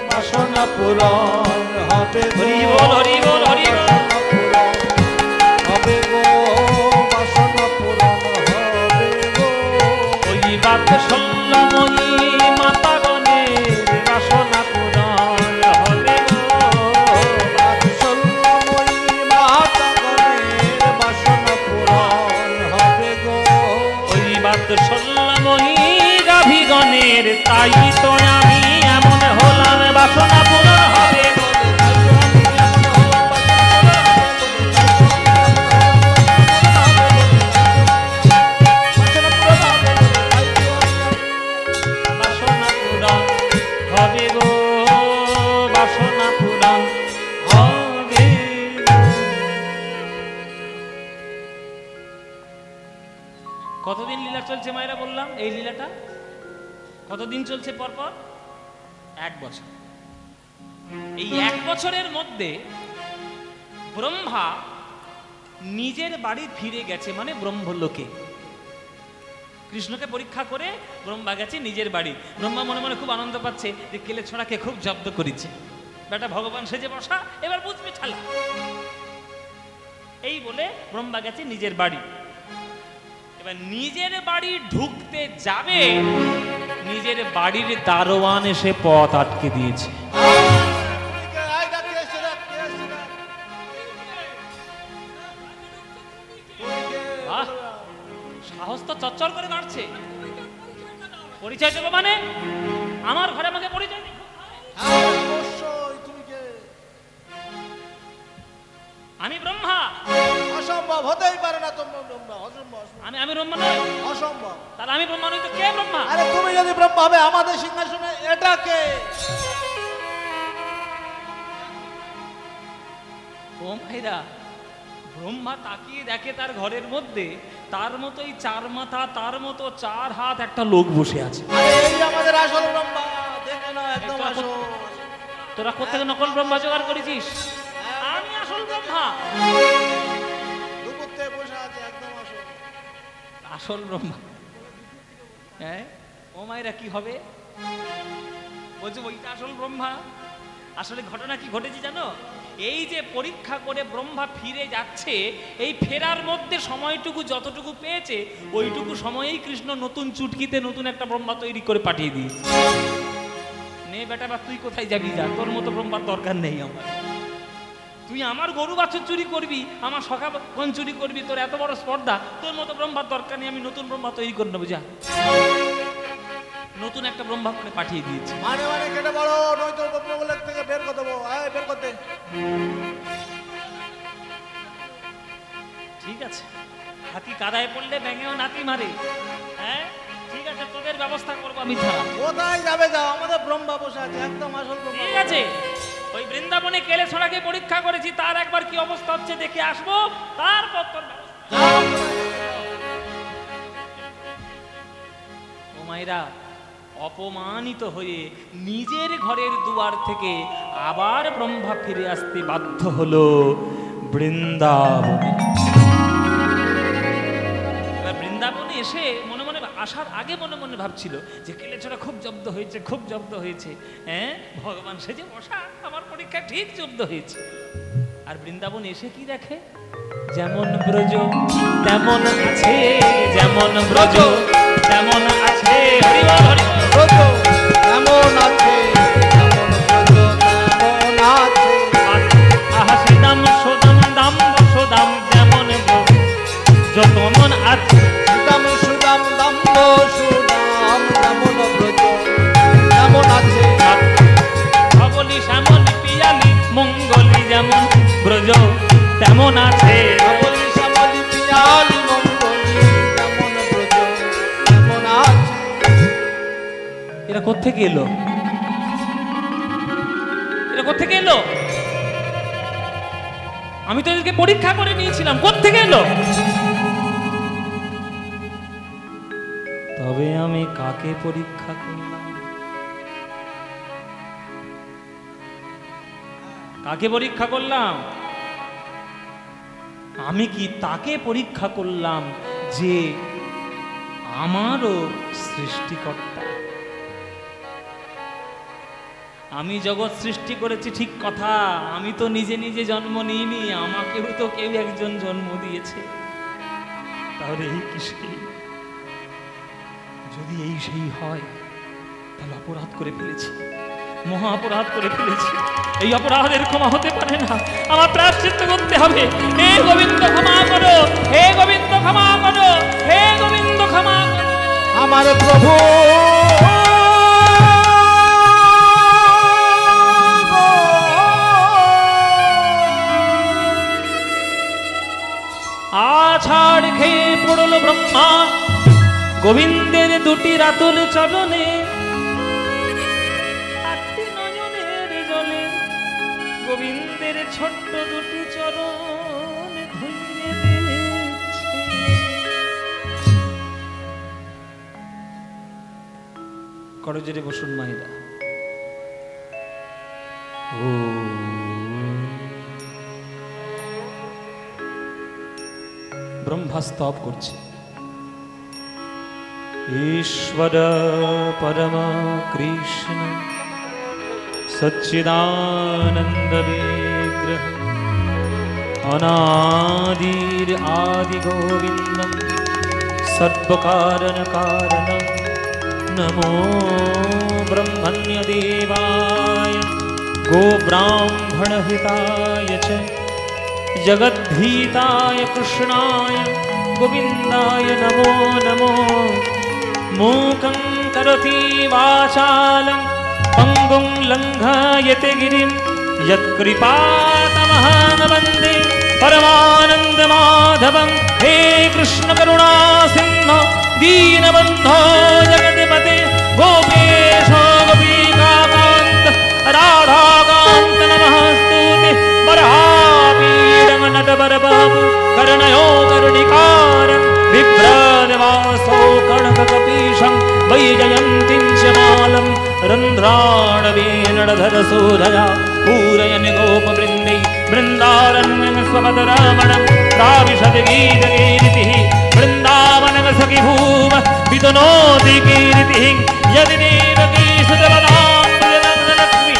বাসনা পূরণ হবে গো, হরি বল হরি বল হরি বল। হবে গো, বাসনা পূরণ হবে গো। ওই বাৎসল্যময়ী মাতাগণের বাসনা পূরণ হবে গো, বাৎসল্যময়ী মাতাগণের বাসনা পূরণ হবে গো। ওই বাৎসল্যময়ী গাভীগণের, তাই তো আমি এমন হলাম, বাসনা পূরণ হবে গো। বাসনা পূরণ হবে গো, বাসনা পূরণ হবে। কতদিন লীলা চলছে মায়েরা বললাম? এই লীলাটা কতদিন চলছে পরপর? 1 বছর। এই 1 বছরের মধ্যে ব্রহ্মা নিজের বাড়ি ফিরে গেছে, মানে ব্রহ্মলোকে। কৃষ্ণকে পরীক্ষা করে ব্রহ্মা গেছে নিজের বাড়ি। ব্রহ্মা মনে মনে খুব আনন্দ পাচ্ছে যে কেলে ছড়াকে খুব জব্দ করেছে, বেটা ভগবান সেজে বসা, এবার বুঝবি ঠালা। এই বলে ব্রহ্মা গেছে নিজের বাড়ি। এবার নিজের বাড়ি ঢুকতে যাবে, নিজের বাড়ির দারোয়ান এসে পথ আটকে দিয়েছে। সাহস তো চচ্চর করে বাড়ছে। পরিচয় দেবো মানে? আমার ঘরে আমাকে পরিচয় দিই। আমি ব্রহ্মা। অসম্ভব, হতেই পারে না তোমরা ব্রহ্মা, অসম্ভব, অসম্ভব। আমি ব্রহ্মা নই? অসম্ভব। তাহলে আমি ব্রহ্মা নই তো কে ব্রহ্মা? আরে তুমি যদি ব্রহ্মা হবে, আমাদের সিংহাসনে এটা কে? ও মাইরা, ব্রহ্মা তাকিয়ে দেখে তার ঘরের মধ্যে তার মতোই চার মাথা, তার মতো চার হাত একটা লোক বসে আছে। আরে এই আমাদের আসল ব্রহ্মা, দেখে না একদম আসল। তোরা কোথেকে নকল ব্রহ্মা জোগাড় করেছিস? আমি আসল ব্রহ্মা। দুপুর থেকে বসে আছে, একদম আসল। আসল ব্রহ্মা? হ্যাঁ, ও মায়েরা কি হবে? বলছে ওইটা আসল ব্রহ্মা। আসলে ঘটনা কি ঘটেছে জানো? এই যে পরীক্ষা করে ব্রহ্মা ফিরে যাচ্ছে, এই ফেরার মধ্যে সময়টুকু যতটুকু পেয়েছে ওইটুকু সময়েই কৃষ্ণ নতুন চুটকিতে নতুন একটা ব্রহ্মা তৈরি করে পাঠিয়ে দিয়েছে। নে বেটা, বা তুই কোথায় যাবি যা, তোর মতো ব্রহ্মার দরকার নেই আমার। তুই আমার গরু বাছুর চুরি করবি, আমার সখা কোন চুরি করবি, তোর এত বড় স্পর্ধা, তোর মতো ব্রহ্মার দরকার নেই, আমি নতুন ব্রহ্মা তৈরি করে নেবো যা। নতুন একটা ব্রহ্মা করে পাঠিয়ে দিয়েছে। মানে মানে কেটে বড়, নয়তো ব্রহ্মগুলোর থেকে বের করে দেবো। এই বের করতে। ঠিক আছে, হাতি কাদায় পড়লে ব্যাঙেও নাতি মারে। হ্যাঁ ঠিক আছে, তোদের ব্যবস্থা করবো আমি ছাড়া। কোথায় যাবে যাও, আমাদের ব্রহ্মা বসে আছে, একদম আসল ব্রহ্মা। ঠিক আছে, ওই বৃন্দাবনে কেলে ছড়াকে পরীক্ষা করেছি, তার একবার কি অবস্থা হচ্ছে দেখে আসবো, তারপর তোর ব্যবস্থা। যাও। ও মায়েরা, অপমানিত হয়ে নিজের ঘরের দুয়ার থেকে আবার ব্রহ্মা ফিরে আসতে বাধ্য হলো বৃন্দাবনে। এবার বৃন্দাবনে এসে মনে মনে আসার আগে মনে মনে ভাবছিল যে কেলেছড়া খুব জব্দ হয়েছে, খুব জব্দ হয়েছে। হ্যাঁ, ভগবান সেজে বসা, আমার পরীক্ষা ঠিক জব্দ হয়েছে। আর বৃন্দাবন এসে কি দেখে? যেমন ব্রজ তেমন আছে, যেমন ব্রজ তেমন আছে। হরি বল, হরি বল। ব্রজ এমন আছে, এমন ব্রজ তেমন আছে। আহাসিদাম সোদাম দাম সোদাম যেমন ব্রজ তেমন আছে। সুদাম সুদাম দাম্ব সুদাম, যেমন ব্রজ তেমন আছে। সবলি শ্যামলি পিয়ালি মঙ্গলি যেমন ব্রজ তেমন আছে। শ্যামলি শ্যামলি পিয়ালি মঙ্গলি, যেমন ব্রজ তেমন আছে। এরা কোত্থেকে এলো? এরা কোত্থেকে এলো? আমি তো এদেরকে পরীক্ষা করে নিয়েছিলাম, কোত্থেকে এলো? তবে আমি কাকে পরীক্ষা করলাম? কাকে পরীক্ষা করলাম? আমি কি তাকে পরীক্ষা করলাম যে আমারও সৃষ্টিকর্তা? আমি জগৎ সৃষ্টি করেছি ঠিক কথা, আমি তো নিজে নিজে জন্ম নিইনি, আমাকেও তো কেউ একজন জন্ম দিয়েছে। তাহলে এই কি সেই? যদি এই সেই হয় তাহলে অপরাধ করে ফেলেছি, মহা অপরাধ করে ফেলেছি। এই অপরাধের ক্ষমা হতে পারে না, আমার প্রায়শ্চিত্ত করতে হবে। হে গোবিন্দ ক্ষমা করো, হে গোবিন্দ ক্ষমা করো, হে গোবিন্দ ক্ষমা করো। আমার প্রভু আছাড় খেয়ে পড়ল ব্রহ্মা গোবিন্দের দুটি রাতুল চরণে। আটটি নয়নের জলে গোবিন্দের ছোট্ট দুটি চরণ ধুইয়ে দিচ্ছে। করজোরে বসুন মায়েরা। ও ব্রহ্মা স্তব করছে। ঈশ্বর পরম কৃষ্ণ সচ্চিদানন্দ বিগ্রহ অনাদির আদি গোবিন্দ সর্বকারণ কারণ নমো ব্রহ্মণ্য দেবায় গো ব্রাহ্মণ হিতায় চ जगद्भीताय कृष्णाय गोविन्दाय नमो नमो। मूकं करोति वाचालं पङ्गुं लङ्घयते गिरिं यत्कृपातमहं वन्दे परमानंद माधवं हे कृष्ण करुणा सिंह दीनबंधो जगत्पते गोपेश गोपिकाकांत राधाकांत नमस्तुते वरापीडं नटवरबाहु कर्णयो कर्णिकारं बिभ्रदेवासो कनककपीशं वैजयन्तीं च मालं रन्ध्राणवीणधरसूरया पूरयन् गोपवृन्दै वृन्दारण्यं स्वपदरमणं प्राविशति गीतगीतिः वृन्दावनं सखि भूम वितनोति कीर्तिः यदि देवकीसुतवदाम्बुजलक्ष्मी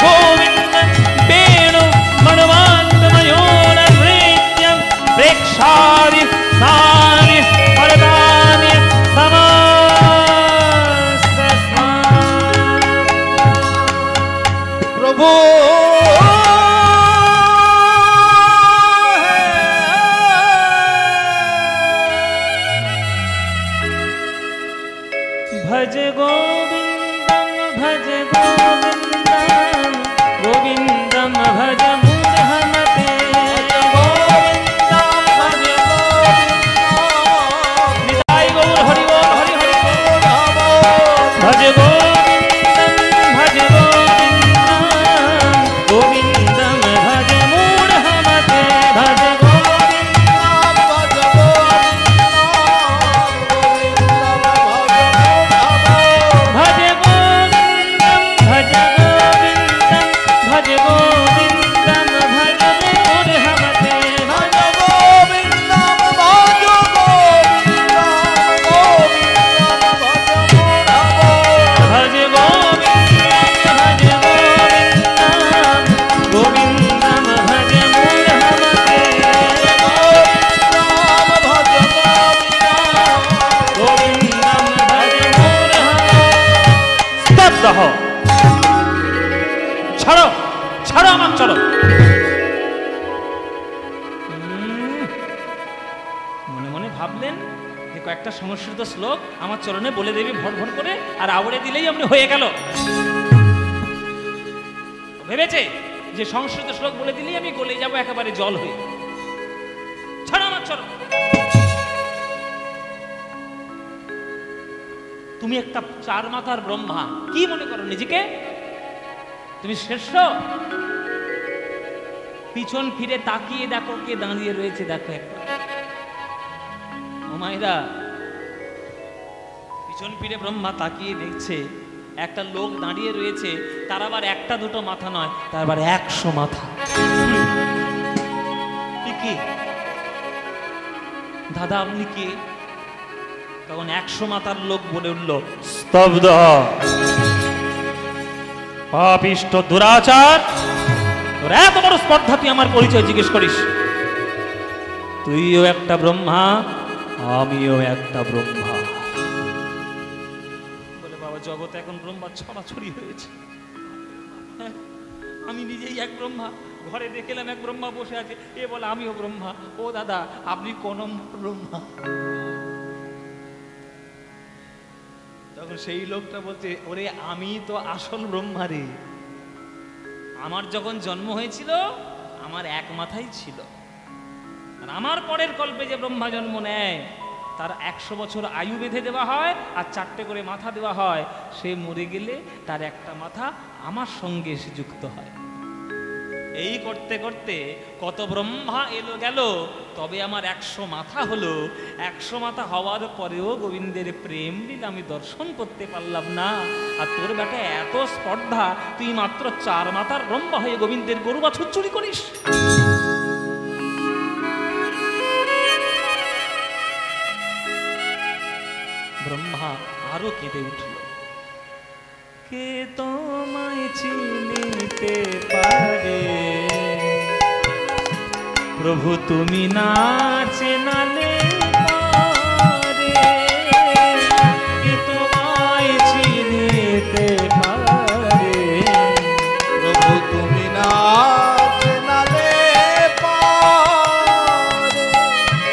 गोविन्द वेणु मणिमान्तमयोननृत्यं प्रेक्षादि सानि परदानि प्रभु भज गोविंदम भज गोविंदम गोविंदम भज मूढ़मते निताई गौर हरि बोल हरि हरि बोल भज गोविंदम भज गोविंदम गोविंदम भज मूढ़मते भज ছাড়ো ছাড়ো আমার চলো মনে মনে ভাবলেন যে কয়েকটা সংস্কৃত শ্লোক আমার চরণে বলে দেবে ভর ভর করে আর আওড়ে দিলেই আপনি হয়ে গেল ভেবেছে যে সংস্কৃত শ্লোক বলে দিলেই আমি গলে যাব একেবারে জল হয়ে ছাড়ো আমার চরণ তুমি একটা চার মাথার ব্রহ্মা কি মনে করো নিজেকে তুমি শ্রেষ্ঠ পিছন ফিরে তাকিয়ে দেখো কে দাঁড়িয়ে রয়েছে দেখো একবার ও মায়েরা পিছন ফিরে ব্রহ্মা তাকিয়ে দেখছে একটা লোক দাঁড়িয়ে রয়েছে তার আবার একটা দুটো মাথা নয় তার আবার 100 মাথা কি দাদা আপনি কি তখন 100 মাথার লোক বলে উঠল স্তব্ধ পাপিষ্ঠ দুরাচার তোর এত বড় স্পর্ধা তুই আমার পরিচয় জিজ্ঞেস করিস তুইও একটা ব্রহ্মা আমিও একটা ব্রহ্মা বলে বাবা জগতে এখন ব্রহ্মা ছড়াছড়ি হয়েছে আমি নিজেই এক ব্রহ্মা ঘরে দেখলাম এক ব্রহ্মা বসে আছে এ বলে আমিও ব্রহ্মা ও দাদা আপনি কোন ব্রহ্মা তখন সেই লোকটা বলছে ওরে আমি তো আসল ব্রহ্মা রে আমার যখন জন্ম হয়েছিল আমার এক মাথাই ছিল আর আমার পরের কল্পে যে ব্রহ্মা জন্ম নেয় তার 100 বছর আয়ু বেঁধে দেওয়া হয় আর 4টে করে মাথা দেওয়া হয় সে মরে গেলে তার একটা মাথা আমার সঙ্গে এসে যুক্ত হয় এই করতে করতে কত ব্রহ্মা এলো গেল তবে আমার 100 মাথা হলো 100 মাথা হওয়ার পরেও গোবিন্দের প্রেম লীলা আমি দর্শন করতে পারলাম না আর তোর বেটা এত স্পর্ধা তুই মাত্র 4 মাথার ব্রহ্মা হয়ে গোবিন্দের গরু বাছুর চুরি করিস ব্রহ্মা আরো কেঁদে উঠল কে তোমায় চিনিতে পারে প্রভু তুমি না চেনালে কে তোমায় চিনিতে পারে প্রভু তুমি না চেনালে পারে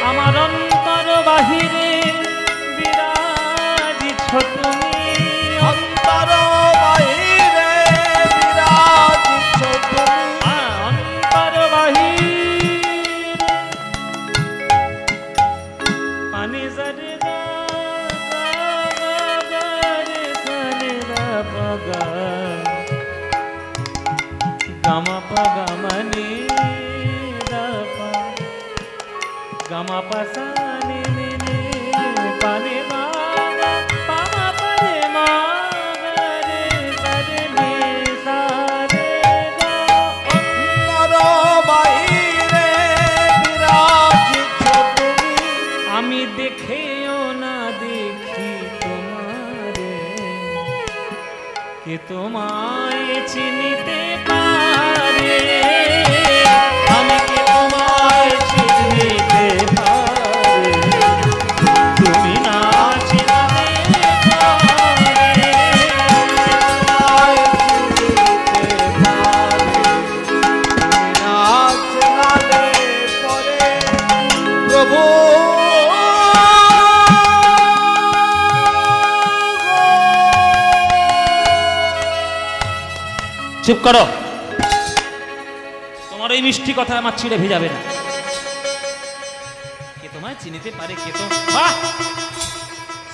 আমার অন্তর বাহিরে বিরাজিছ তুমি অন্তর বাহিরে বিরাজিছ তুমি অন্তর বাহিরে পা গা মা নি দা পা গা মা পা সা নি নি নি পা নি মা গা পা মা পা রে মা গা রে সা রে নি সা রে গা। নর বাহিরে বিরাজিছ তুমি, আমি দেখেও না দেখি তোমারে, কে তোমায় চিনিতে পারে, আমি কে তোমায় চিনিতে পারে, তুমি না চিনিতে পারে। তোমায় চিনিতে পারে, তুমি নাচ নালে পরে প্রভু চুপ করো, তোমার ওই মিষ্টি কথা আমার ছিঁড়ে ভেজাবে না। কে তোমায় চিনিতে পারে, কে তো বাহ!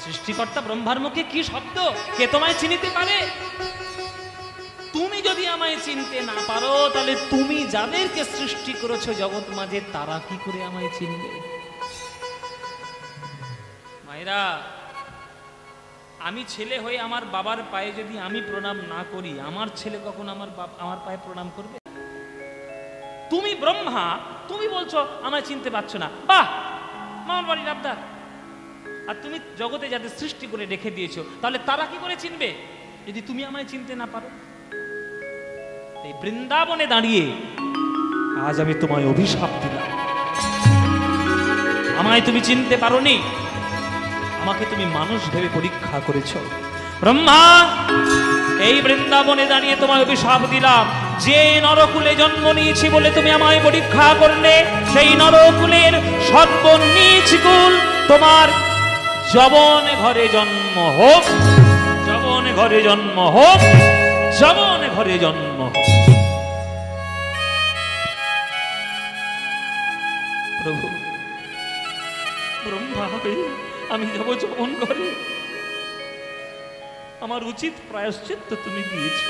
সৃষ্টিকর্তা ব্রহ্মার মুখে কি শব্দ, কে তোমায় চিনিতে পারে। তুমি যদি আমায় চিনতে না পারো, তাহলে তুমি যাদেরকে সৃষ্টি করেছো জগৎ মাঝে, তারা কি করে আমায় চিনবে? মায়েরা, আমি ছেলে হয়ে আমার বাবার পায়ে যদি আমি প্রণাম না করি, আমার ছেলে কখন আমার পায়ে প্রণাম করবে? তুমি ব্রহ্মা, তুমি বলছো আমায় চিনতে পারছো না, বাহ, মামার বাড়ির আবদার। আর তুমি জগতে যাদের সৃষ্টি করে রেখে দিয়েছো, তাহলে তারা কি করে চিনবে যদি তুমি আমায় চিনতে না পারো? এই বৃন্দাবনে দাঁড়িয়ে আজ আমি তোমায় অভিশাপ দিলাম। আমায় তুমি চিনতে পারোনি, আমাকে তুমি মানুষ ভেবে পরীক্ষা করেছো। ব্রহ্মা, এই বৃন্দাবনে দাঁড়িয়ে তোমায় অভিশাপ দিলাম, যে নরকুলে জন্ম নিয়েছি বলে তুমি আমায় পরীক্ষা করলে, সেই নরকুলের সর্বনীচ কুল তোমার যবন ঘরে জন্ম হোক, যবন ঘরে জন্ম হোক, যবন ঘরে জন্ম হোক। প্রভু, ব্রহ্মা হয়ে আমি যাব যবন ঘরে, আমার উচিত প্রায়শ্চিত্ত তুমি দিয়েছ,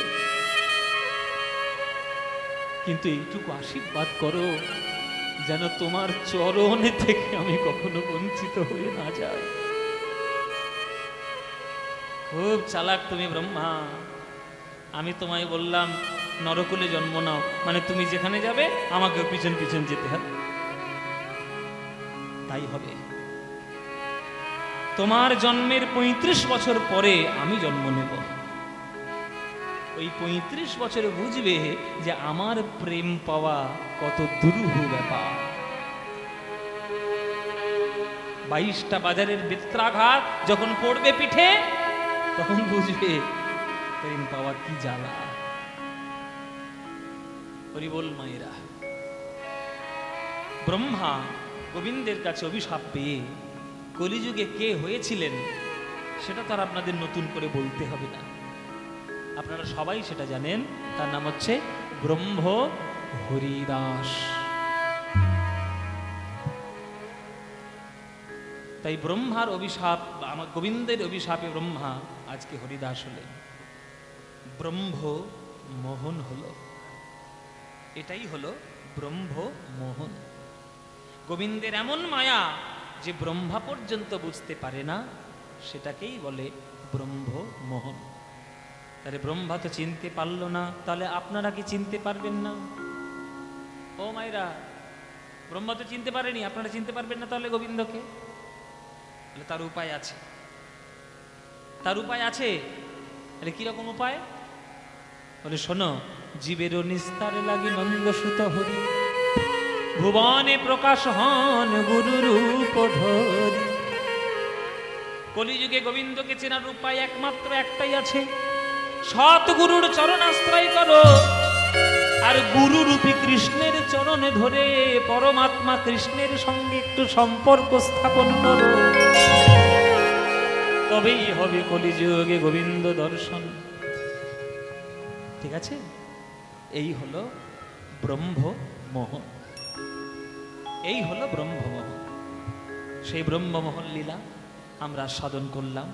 কিন্তু এইটুকু আশীর্বাদ করো যেন তোমার চরণে থেকে আমি কখনো বঞ্চিত হয়ে না যাই। খুব চালাক তুমি ব্রহ্মা। আমি তোমায় বললাম নরকুলে জন্ম নাও, মানে তুমি যেখানে যাবে আমাকে পিছন পিছন যেতে হবে, তাই হবে। তোমার জন্মের 35 বছর পরে আমি জন্ম নেব। ওই 35 বছরে বুঝবে যে আমার প্রেম পাওয়া কত দুরূহ ব্যাপার। 22টা বাজারের বেত্রাঘাত যখন পড়বে পিঠে, তখন বুঝবে প্রেম পাওয়া কি জ্বালা। হরি বল মায়েরা। ব্রহ্মা গোবিন্দের কাছে অভিশাপ পেয়ে কলিযুগে কে হয়েছিলেন সেটা তার আপনাদের নতুন করে বলতে হবে না, আপনারা সবাই সেটা জানেন। তার নাম হচ্ছে ব্রহ্ম হরিদাস। তাই ব্রহ্মার অভিশাপ, আমার গোবিন্দের অভিশাপে ব্রহ্মা আজকে হরিদাস হলেন, ব্রহ্ম মোহন হলো। এটাই হলো ব্রহ্ম মোহন। গোবিন্দের এমন মায়া যে ব্রহ্মা পর্যন্ত বুঝতে পারে না, সেটাকেই বলে ব্রহ্ম মোহন। তাহলে ব্রহ্মা তো চিনতে পারলো না, তাহলে আপনারা কি চিনতে পারবেন না? ও মায়েরা, ব্রহ্মা তো চিনতে পারেনি, আপনারা চিনতে পারবেন না তাহলে গোবিন্দকে? তাহলে তার উপায় আছে, তার উপায় আছে। তাহলে কিরকম উপায়? বলে শোনো, জীবেরও নিস্তার লাগি নন্দ সুত হরি, ভুবনে প্রকাশ হন গুরু রূপ ধরি। কলিযুগে গোবিন্দকে চেনার উপায় একমাত্র একটাই আছে, সৎগুরুর চরণাশ্রয় করো, আর গুরু রূপী কৃষ্ণের চরণে ধরে পরমাত্মা কৃষ্ণের সঙ্গে একটু সম্পর্ক স্থাপন করো, তবেই হবে কলিযুগে গোবিন্দ দর্শন। ঠিক আছে? এই হলো ব্রহ্ম মোহন, এই হলো ব্রহ্মমোহন। সেই ব্রহ্মমোহন লীলা আমরা সাধন করলাম।